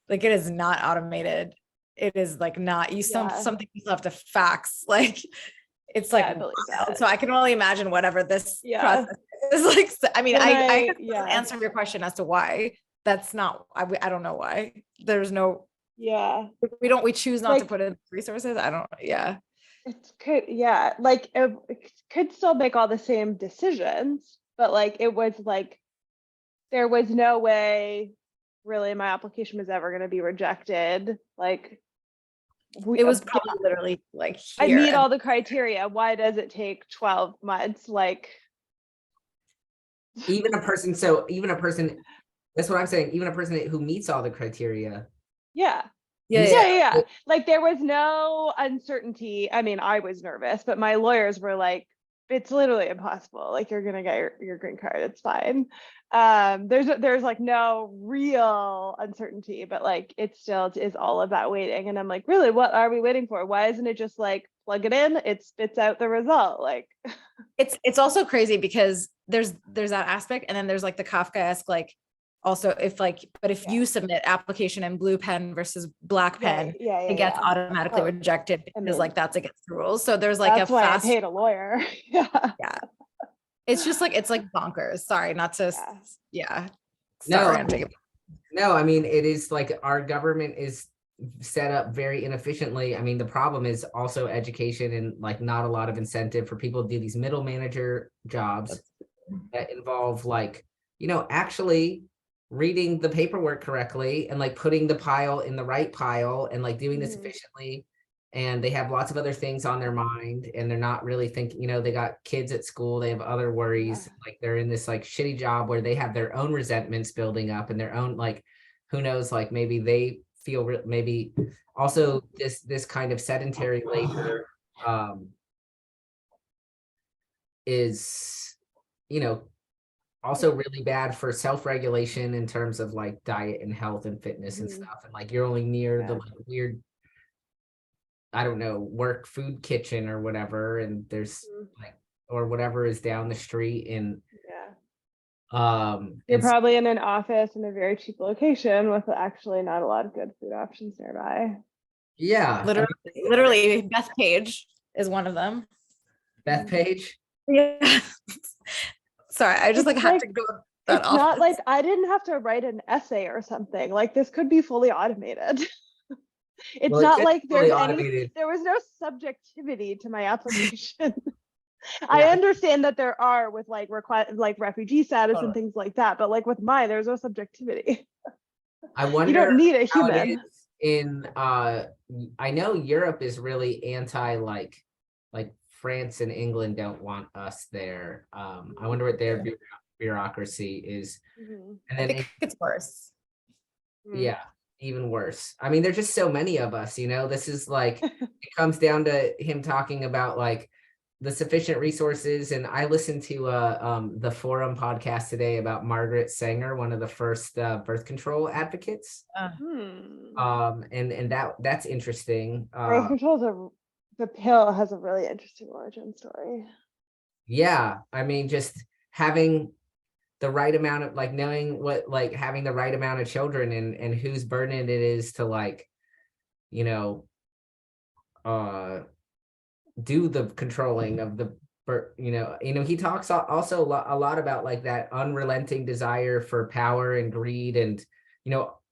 it is not automated. It is like not, something you still have to fax. Like it's like, I believe that. so I can only imagine whatever this process It's like, I mean, When I can't yeah. answer your question as to why. That's not, I don't know why. There's no, Yeah. we choose not to Like- put in resources. I don't, yeah. It could, yeah, like it could still make all the same decisions, but like it was like there was no way really my application was ever going to be rejected. Like It was probably literally like I here. meet all the criteria. Why does it take 12 months? Like even a person, that's what I'm saying, even a person who meets all the criteria. yeah. Yeah. Like there was no uncertainty. I mean, I was nervous, but my lawyers were like, it's literally impossible. Like you're gonna get your green card. It's fine. There's like no real uncertainty, but like it still is all of that waiting. And I'm like, really, what are we waiting for? Why isn't it just like plug it in? It spits out the result. Like It's also crazy because there's that aspect, and then there's like the Kafkaesque, like also if like, but if you submit application in blue pen versus black pen, it gets automatically rejected because like that's against the rules. So there's like that's a why fast, I paid a lawyer. Yeah. it's just like, it's like bonkers. Sorry, not to, No, No, I mean, it is like our government is set up very inefficiently. I mean, the problem is also education and like not a lot of incentive for people to do these middle manager jobs that involve like, actually reading the paperwork correctly and like putting the pile in the right pile and like doing this efficiently. And they have lots of other things on their mind and they're not really thinking, they got kids at school, they have other worries, like they're in this like shitty job where they have their own resentments building up and their own, like, who knows, like maybe they feel maybe also this kind of sedentary labor is, also really bad for self-regulation in terms of like diet and health and fitness and stuff. And like you're only near the like weird, I don't know, work food kitchen or whatever. And there's like, or whatever is down the street. And you're probably in an office in a very cheap location with actually not a lot of good food options nearby. Yeah. Literally Beth Page is one of them. Beth Page? Yeah. Sorry, I just like had to go. It's not like I didn't have to write an essay or something. Like this could be fully automated. It's not like there was no subjectivity to my application. I understand that there are with like refugee status and things like that, but like with mine, there's no subjectivity. I wonder, you don't need a human. I know Europe is really anti like France and England don't want us there. I wonder what their bureaucracy is. And then I think it's worse. Yeah, even worse. I mean, there's just so many of us, this is like, it comes down to him talking about like the sufficient resources. And I listened to the Forum podcast today about Margaret Sanger, one of the first birth control advocates. And that's interesting. Birth control the pill has a really interesting origin story. Yeah, I mean, just having the right amount of like knowing what, like having the right amount of children and whose burden it is to like, do the controlling of the birth, he talks also a lot about like that unrelenting desire for power and greed and,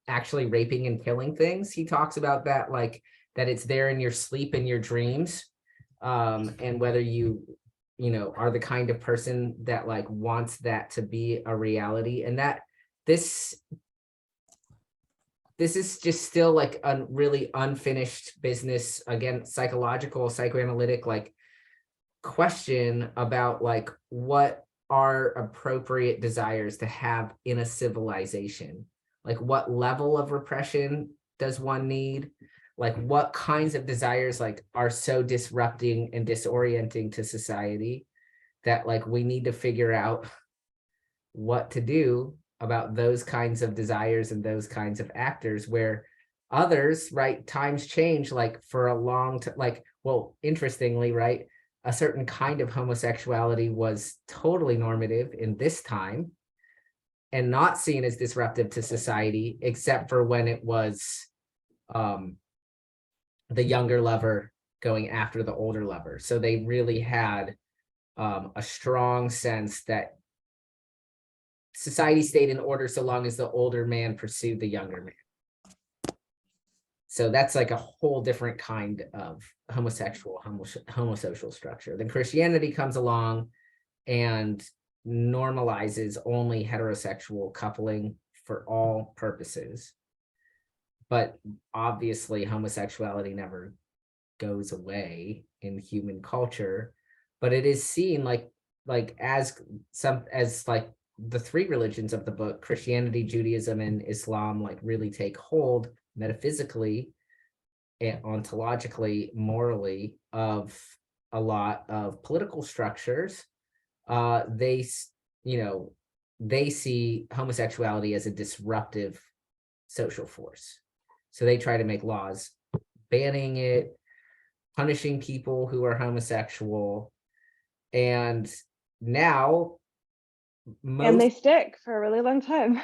actually raping and killing things. He talks about that, like that it's there in your sleep and your dreams, and whether you are the kind of person that like wants that to be a reality. And that this is just still like a really unfinished business, again, psychoanalytic like question about like what are appropriate desires to have in a civilization. Like what level of repression does one need? Like what kinds of desires like are so disrupting and disorienting to society that like we need to figure out what to do about those kinds of desires and those kinds of actors, where others, right, times change, like for a long time, like, well, interestingly, right, a certain kind of homosexuality was totally normative in this time and not seen as disruptive to society, except for when it was the younger lover going after the older lover. So they really had a strong sense that society stayed in order so long as the older man pursued the younger man. So that's like a whole different kind of homosocial structure. Then Christianity comes along and normalizes only heterosexual coupling for all purposes. But obviously homosexuality never goes away in human culture, but it is seen like as like the three religions of the book, Christianity, Judaism, and Islam, like really take hold metaphysically and ontologically, morally, of a lot of political structures. They see homosexuality as a disruptive social force. So they try to make laws banning it, punishing people who are homosexual. And now And they stick for a really long time.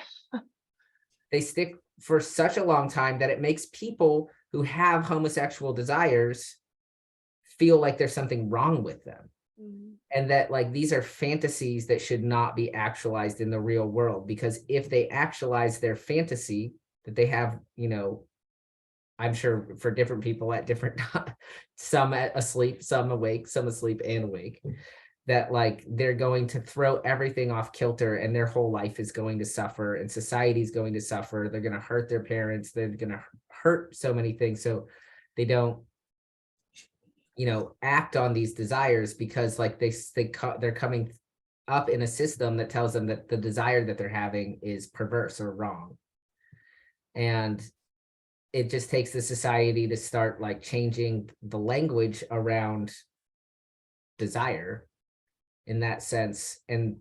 they stick for such a long time that it makes people who have homosexual desires feel like there's something wrong with them. And that like these are fantasies that should not be actualized in the real world, because if they actualize their fantasy that they have, I'm sure for different people at different times, some asleep, some awake, some asleep and awake, that like they're going to throw everything off kilter and their whole life is going to suffer and society is going to suffer. They're going to hurt their parents. They're going to hurt so many things. So they don't, act on these desires because like they're coming up in a system that tells them that the desire that they're having is perverse or wrong. And it just takes the society to start like changing the language around desire in that sense. And,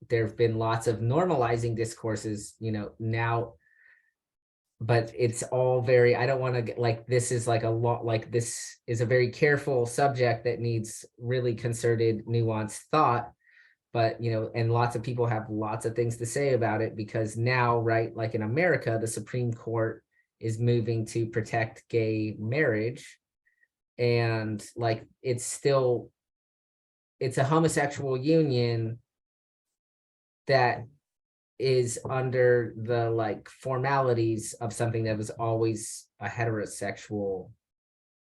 there have been lots of normalizing discourses, now, but it's all very, I don't want to get like, this is like a lot, like this is a very careful subject that needs really concerted, nuanced thought. But, and lots of people have lots of things to say about it because now, right, like in America, the Supreme Court is moving to protect gay marriage. And like, it's a homosexual union that is under the like formalities of something that was always a heterosexual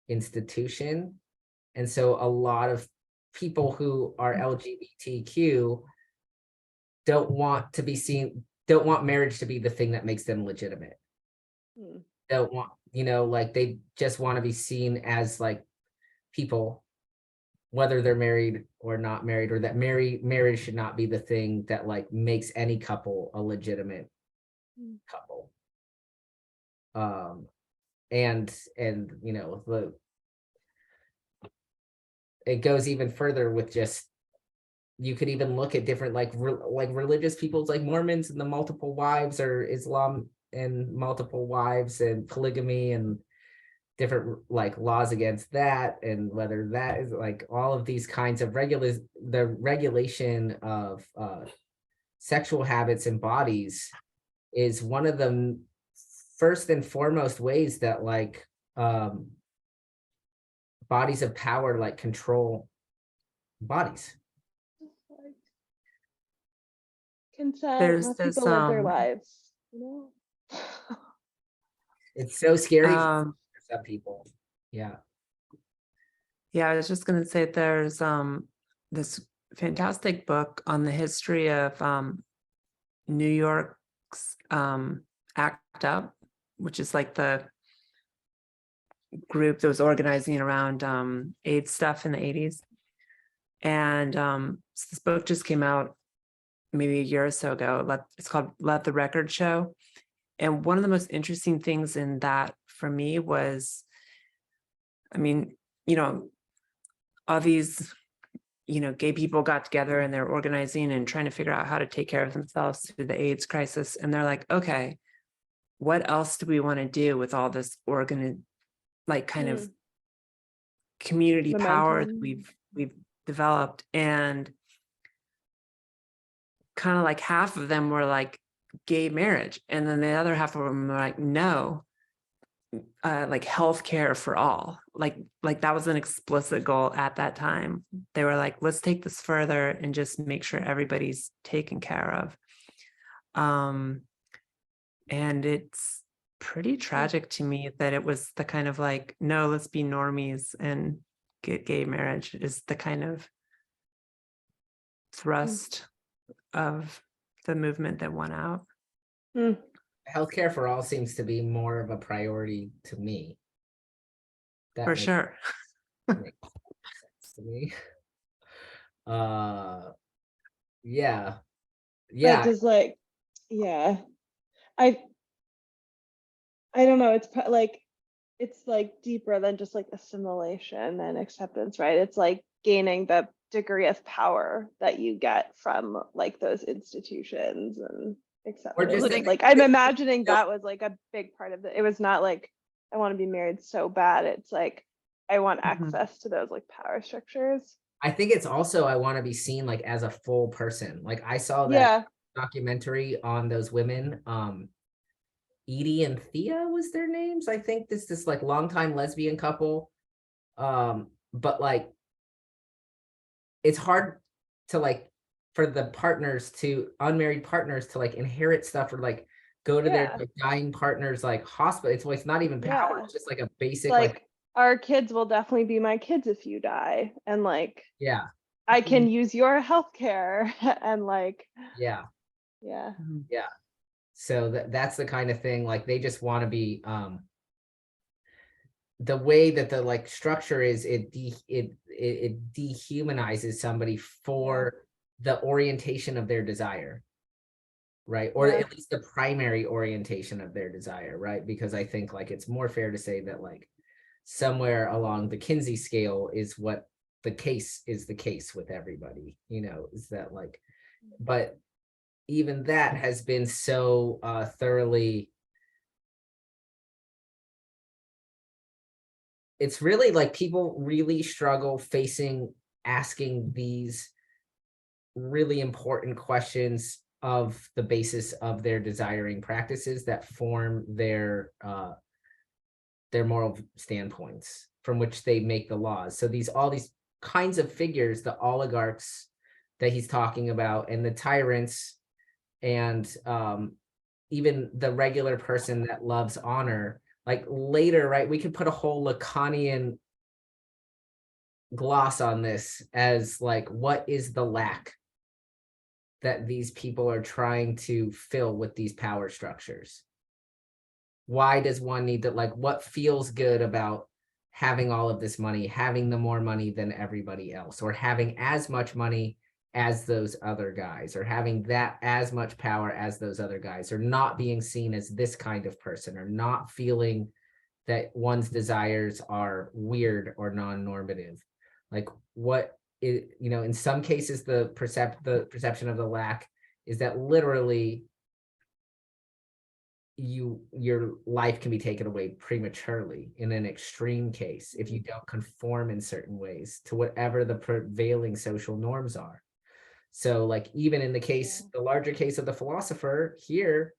institution. And so a lot of people who are LGBTQ don't want marriage to be the thing that makes them legitimate. Don't want, like they just want to be seen as like people, whether they're married or not married, or that marriage should not be the thing that like makes any couple a legitimate couple. And it goes even further with just, you could even look at different like religious peoples like Mormons and the multiple wives, or Islam and multiple wives and polygamy and different like laws against that, and whether that is like all of these kinds of the regulation of sexual habits and bodies is one of the first and foremost ways that like bodies of power like control bodies. Consent, There's let this, people live their lives, It's so scary for some people. Yeah. Yeah, I was just going to say there's this fantastic book on the history of New York's ACT UP, which is like the group that was organizing around AIDS stuff in the 80s. And so this book just came out maybe a year or so ago. It's called Let the Record Show. And one of the most interesting things in that for me was, I mean, all these, gay people got together and they're organizing and trying to figure out how to take care of themselves through the AIDS crisis. And they're like, okay, what else do we want to do with all this kind of community power that we've developed? And kind of like half of them were like gay marriage. And then the other half of them were like, no, like healthcare for all. Like that was an explicit goal at that time. They were like, let's take this further and just make sure everybody's taken care of. And it's pretty tragic to me that it was the kind of like, no, let's be normies and get gay marriage is the kind of thrust of the movement that won out. Mm. Healthcare for all seems to be more of a priority to me. That For makes sure. sense to me. Yeah. That Yeah. just like, yeah. I don't know. It's like deeper than just like assimilation and acceptance, right? It's like gaining the degree of power that you get from like those institutions and acceptance. just Including- Like I'm imagining that was like a big part of it. It was not like I want to be married so bad. It's like I want Mhm. access to those like power structures. I think it's also I want to be seen like as a full person. Like I saw that Yeah. documentary on those women. Edie and Thea was their names. I think this like longtime lesbian couple. But like it's hard to like for the partners to unmarried partners to like inherit stuff or like go to their Yeah. like dying partners like hospital. It's not even power. Yeah. It's just like a basic Like our kids will definitely be my kids if you die. And like yeah, I can use your healthcare and like yeah. yeah. Mhm. Yeah. So that's the kind of thing like they just want to be the way that the like structure is it dehumanizes somebody for the orientation of their desire. Right. Or Yeah. at least the primary orientation of their desire, right? Because I think like it's more fair to say that like somewhere along the Kinsey scale is what the case with everybody, you know, is that like, but even that has been so thoroughly, it's really like people really struggle asking these really important questions of the basis of their desiring practices that form their moral standpoints from which they make the laws. So all these kinds of figures, the oligarchs that he's talking about and the tyrants and even the regular person that loves honor, like later, right, we could put a whole Lacanian gloss on this as like, what is the lack that these people are trying to fill with these power structures? Why does one need to, like, what feels good about having all of this money, having the more money than everybody else, or having as much money as those other guys, or having that as much power as those other guys, or not being seen as this kind of person, or not feeling that one's desires are weird or non-normative? Like what is, you know, in some cases, the perception of the lack is that literally your life can be taken away prematurely in an extreme case if you don't conform in certain ways to whatever the prevailing social norms are. So like even in the case, the larger case of the philosopher here,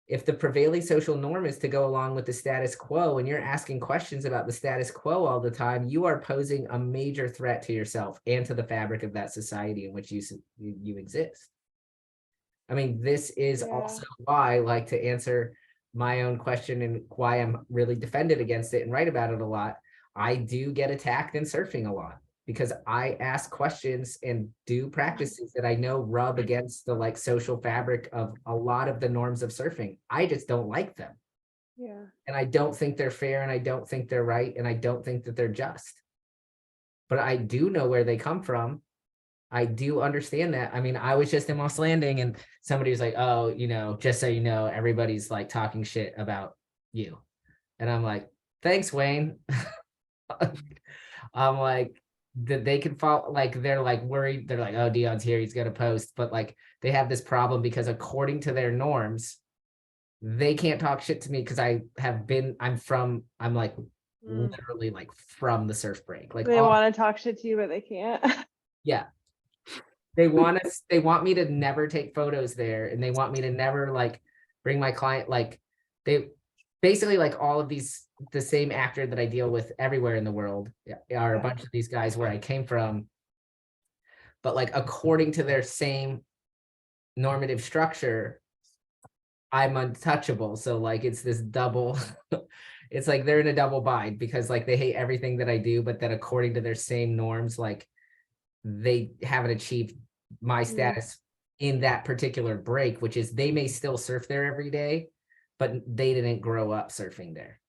if the prevailing social norm is to go along with the status quo and you're asking questions about the status quo all the time, you are posing a major threat to yourself and to the fabric of that society in which you exist. I mean, this is also why I like to answer my own question and why I'm really defended against it and write about it a lot. I do get attacked in surfing a lot because I ask questions and do practices that I know rub against the like social fabric of a lot of the norms of surfing. I just don't like them. Yeah. And I don't think they're fair and I don't think they're right and I don't think that they're just. But I do know where they come from. I do understand that. I mean, I was just in Moss Landing and somebody was like, oh, you know, just so you know, everybody's like talking shit about you. And I'm like, thanks, Wayne. I'm like, that they can follow, like, they're like worried. They're like, oh, Dion's here, he's gonna post. But like, they have this problem because according to their norms, they can't talk shit to me because I'm like literally like from the surf break. Like They want to talk shit to you, but they can't. yeah. They want me to never take photos there and they want me to never like bring my client, like they basically like all of these, the same actor that I deal with everywhere in the world are a bunch of these guys where I came from, but like according to their same normative structure, I'm untouchable. So like it's this double, it's like they're in a double bind because like they hate everything that I do, but then according to their same norms, like they haven't achieved my status in that particular break, which is they may still surf there every day, but they didn't grow up surfing there.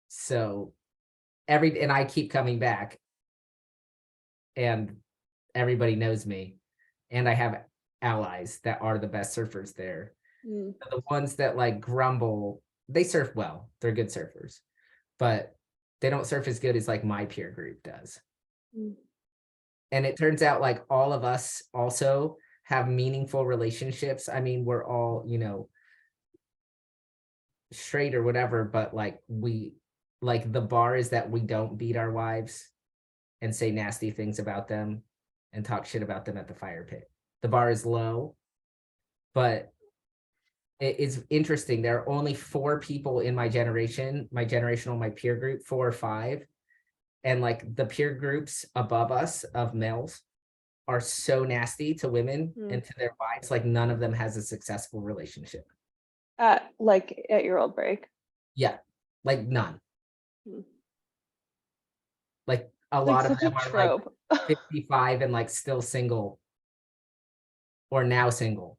So and I keep coming back and everybody knows me and I have allies that are the best surfers there. The ones that like grumble, they surf well, they're good surfers, but they don't surf as good as like my peer group does. And it turns out like all of us also have meaningful relationships. I mean, we're all, you know, straight or whatever, but like the bar is that we don't beat our wives and say nasty things about them and talk shit about them at the fire pit. The bar is low, but it's interesting. There are only 4 people in my generation, my peer group, 4 or 5. And like the peer groups above us of males are so nasty to women and to their wives, like none of them has a successful relationship. At your old break. Yeah, like none. Like a It's lot like of such them a are trope. like 55 and like still single or now single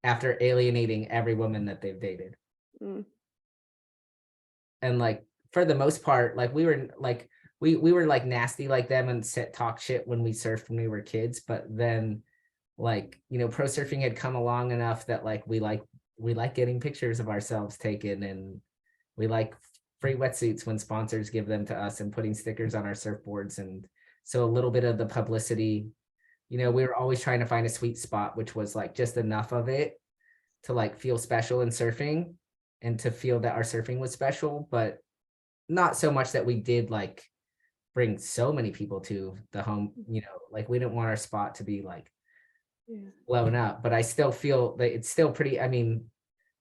after alienating every woman that they've dated. And like for the most part, like we were like we were like nasty like them and talk shit when we surfed when we were kids, but then like, you know, pro surfing had come along enough that like we like getting pictures of ourselves taken, and we like free wetsuits when sponsors give them to us and putting stickers on our surfboards. And so a little bit of the publicity, you know, we were always trying to find a sweet spot, which was like just enough of it to like feel special in surfing and to feel that our surfing was special, but not so much that we did like bring so many people to the home, you know, like we didn't want our spot to be like blown up, but I still feel that it's still pretty, I mean,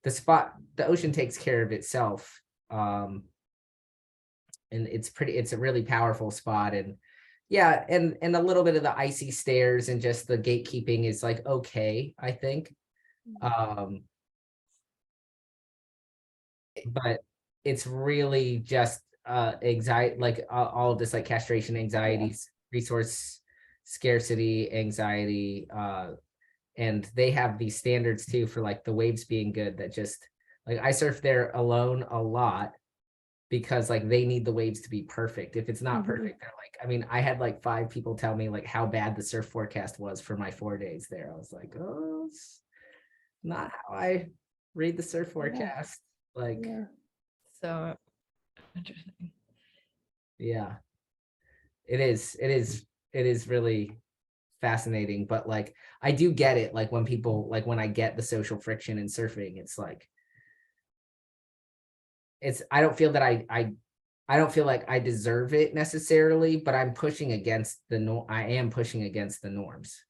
the ocean takes care of itself. And it's a really powerful spot. And yeah, and a little bit of the icy stairs and just the gatekeeping is like, okay, I think. But it's really just anxiety, like all of this like castration anxieties, resource scarcity anxiety, and they have these standards too for like the waves being good, that just like I surf there alone a lot because like they need the waves to be perfect. If it's not perfect, they're like, I mean, I had like 5 people tell me like how bad the surf forecast was for my 4 days there. I was like, oh, it's not how I read the surf forecast. Like, So interesting. yeah, it is really fascinating. But like I do get it, like when people, like when I get the social friction in surfing, it's like I don't feel that I don't feel like I deserve it necessarily, but I'm pushing against I am pushing against the norms,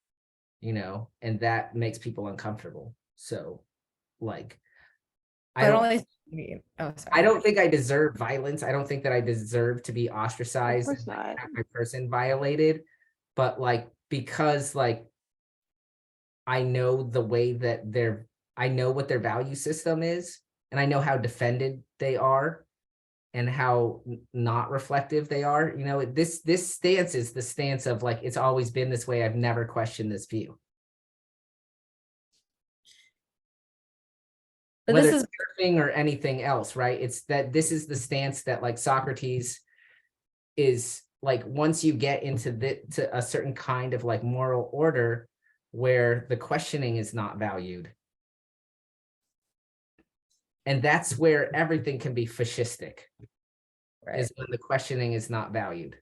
you know, and that makes people uncomfortable. So like I don't think I deserve violence. I don't think that I deserve to be ostracized and like, have my person violated. But like, because like I know the way that I know what their value system is, and I know how defended they are and how not reflective they are. You know, this stance is the stance of like, it's always been this way. I've never questioned this view. But Whether this is surfing or anything else, right? It's that this is the stance that like Socrates is like, once you get into to a certain kind of like moral order where the questioning is not valued. And that's where everything can be fascistic, right? Is when the questioning is not valued.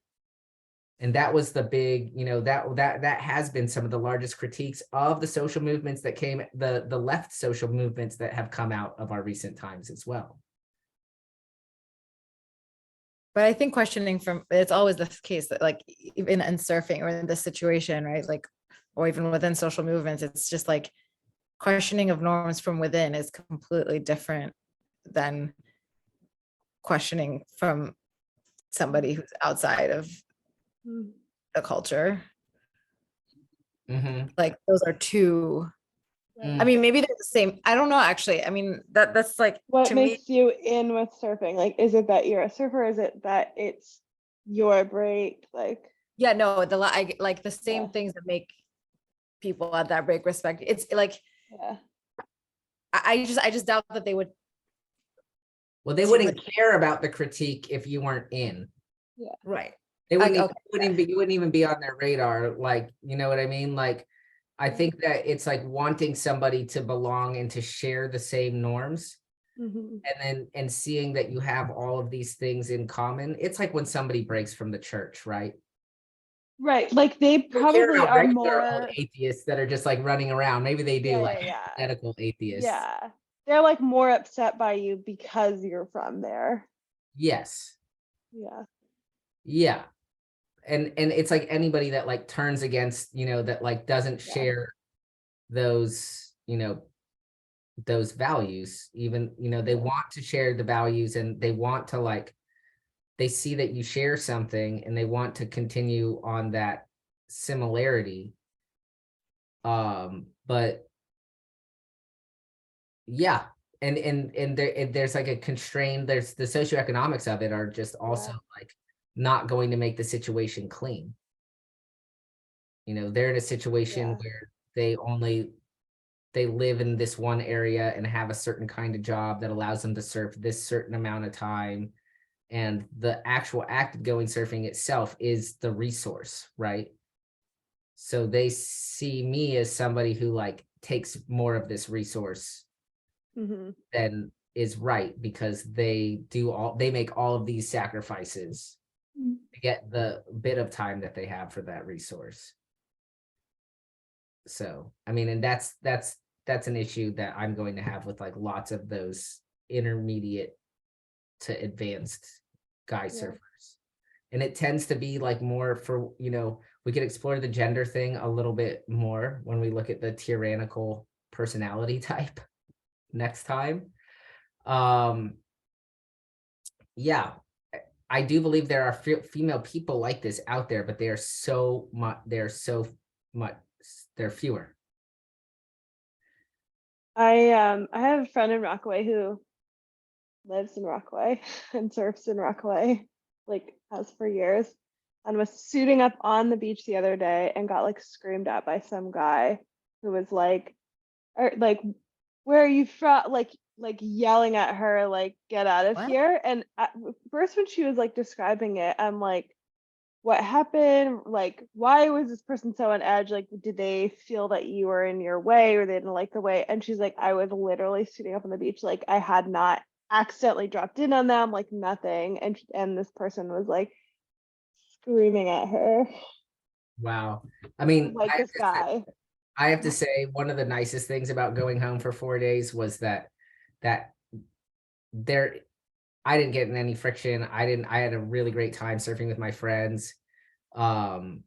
And that was the big, you know, that has been some of the largest critiques of the social movements that came, the left social movements that have come out of our recent times as well. But I think questioning it's always the case that like even in surfing or in this situation, right? Like, or even within social movements, it's just like questioning of norms from within is completely different than questioning from somebody who's outside of the culture. Like those are two I mean, maybe they're the same. I don't know, actually. I mean, that's like, What to me, makes you in with surfing? Like, is it that you're a surfer? Is it that it's your break? Like, yeah, no, like the same Yeah. things that make people at that break respect. It's like, yeah. I just doubt that they would. Well, they Too wouldn't much- care about the critique if you weren't in. Right. They wouldn't, okay, you wouldn't even be on their radar. Like, you know what I mean? Like, I think that it's like wanting somebody to belong and to share the same norms. Mhm. And seeing that you have all of these things in common. It's like when somebody breaks from the church, right? Right. Like they They don't care probably about are regular old more. atheists that are just like running around. Maybe they do, Yeah, like yeah. medical atheists. Yeah. They're like more upset by you because you're from there. Yes. Yeah. Yeah. And it's like anybody that like turns against, you know, that like doesn't Yeah. share those, you know, those values. Even, you know, they want to share the values and they want to like, they see that you share something and they want to continue on that similarity. But yeah, there's like a constraint, there's the socioeconomics of it are just also like not going to make the situation clean. You know, they're in a situation where they live in this one area and have a certain kind of job that allows them to surf this certain amount of time. And the actual act of going surfing itself is the resource, right? So they see me as somebody who like takes more of this resource Mhm. than is right, because they make all of these sacrifices to get the bit of time that they have for that resource. So, I mean, and that's an issue that I'm going to have with like lots of those intermediate to advanced guy surfers. And it tends to be like more for, you know, we could explore the gender thing a little bit more when we look at the tyrannical personality type next time. Yeah, I do believe there are female people like this out there, but they're fewer. I have a friend in Rockaway who lives in Rockaway and surfs in Rockaway, like has for years, and was suiting up on the beach the other day and got like screamed at by some guy who was like, or like, where are you from? Like yelling at her, like, get out of What? here. And at first, when she was like describing it, I'm like, what happened? Like, why was this person so on edge? Like, did they feel that you were in your way or they didn't like the way? And she's like, I was literally sitting up on the beach, like I had not accidentally dropped in on them, like nothing. And this person was like screaming at her, Wow. I mean, like this guy. I have to say one of the nicest things about going home for 4 days was that there, I didn't get in any friction. I had a really great time surfing with my friends. And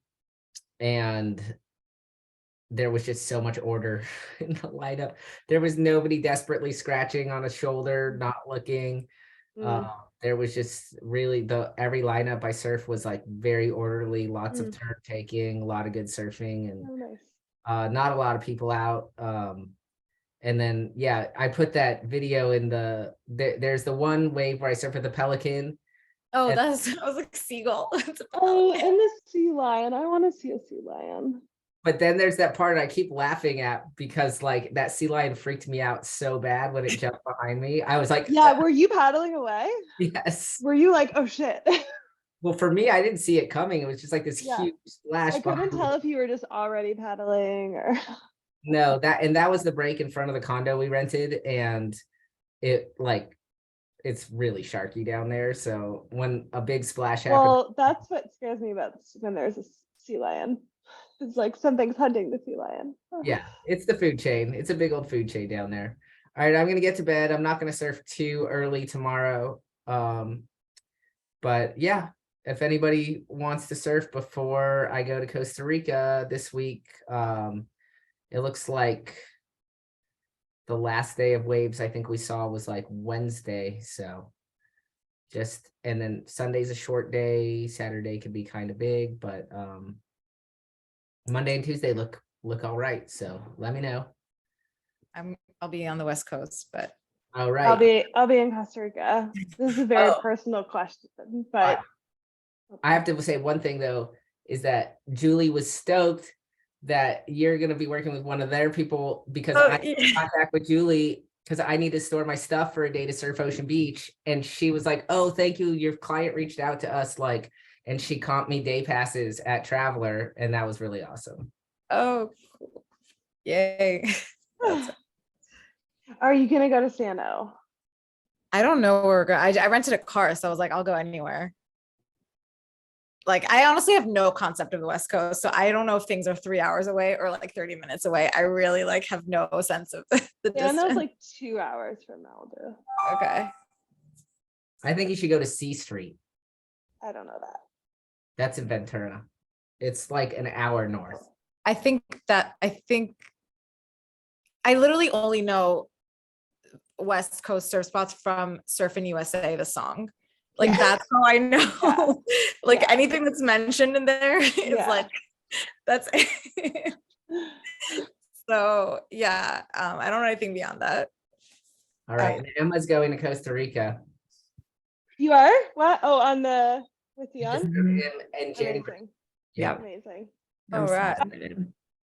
there was just so much order in the lineup. There was nobody desperately scratching on a shoulder, not looking. There was just really every lineup I surfed was like very orderly, lots of turn taking, a lot of good surfing, and Oh, nice. not a lot of people out. And then, yeah, I put that video in there's the one wave where I surf with the Pelican. Oh, And- I was like seagull. It's a Oh, pelican. and the sea lion. I want to see a sea lion. But then there's that part I keep laughing at because like that sea lion freaked me out so bad when it jumped behind me. I was like, Yeah, were you paddling away? yes. Were you like, oh shit? Well, for me, I didn't see it coming. It was just like this Yeah. huge splash I couldn't behind me. tell if you were just already paddling or. No, that was the break in front of the condo we rented, and it's really sharky down there. So when a big splash happened, Well, that's what scares me about when there's a sea lion. It's like something's hunting the sea lion. yeah, it's the food chain. It's a big old food chain down there. All right, I'm gonna get to bed. I'm not gonna surf too early tomorrow. But yeah, if anybody wants to surf before I go to Costa Rica this week, it looks like the last day of waves I think we saw was like Wednesday. So and then Sunday's a short day. Saturday could be kind of big, but Monday and Tuesday look all right. So let me know. I'll be on the West Coast, but All I'll right. be in Costa Rica. This is a very Oh. personal question, but I have to say one thing though, is that Julie was stoked that you're gonna be working with one of their people because I yeah. contact with Julie because I need to store my stuff for a day to surf Ocean Beach. And she was like, oh, thank you. Your client reached out to us, like, and she comped me day passes at Traveler, and that was really awesome. Oh, cool. Yay. are you gonna go to Sano? I don't know where we're going. I rented a car, so I was like, I'll go anywhere. Like, I honestly have no concept of the West Coast, so I don't know if things are 3 hours away or like 30 minutes away. I really like have no sense of the Sano's distance. like 2 hours from Malibu. Okay. I think you should go to C Street. I don't know that. That's in Ventura. It's like an hour north. I think I literally only know West Coast surf spots from Surfing USA, the song. Like, Yeah. that's how I know. Yeah. Like, Yeah. anything that's mentioned in there is Yeah. like, that's it. So yeah, I don't know anything beyond that. All right. And Emma's going to Costa Rica You are? What? Oh, on the with just Dion? in January. Amazing. Yeah. Amazing. I'm All so right. excited.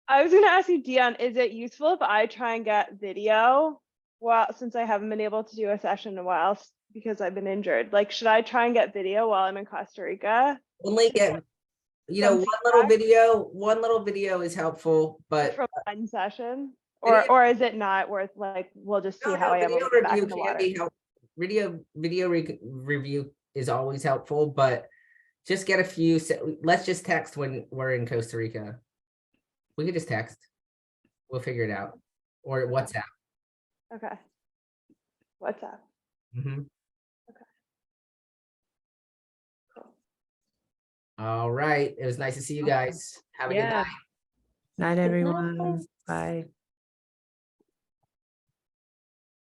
I was gonna ask you, Dion, is it useful if I try and get video? Well, since I haven't been able to do a session in a while because I've been injured. Like, should I try and get video while I'm in Costa Rica? Only get, some one little video is helpful, but From one session? Video- Or is it not worth, like, we'll just see how I am when video we get back review in the can water? be helpful. Review is always helpful, but just get a few. Let's just text when we're in Costa Rica. We could just text. We'll figure it out, or WhatsApp. Okay. What's up? Mhm. Okay. Cool. All right. It was nice to see you guys. Have a good Yeah. night. Night, Good night. everyone. Bye.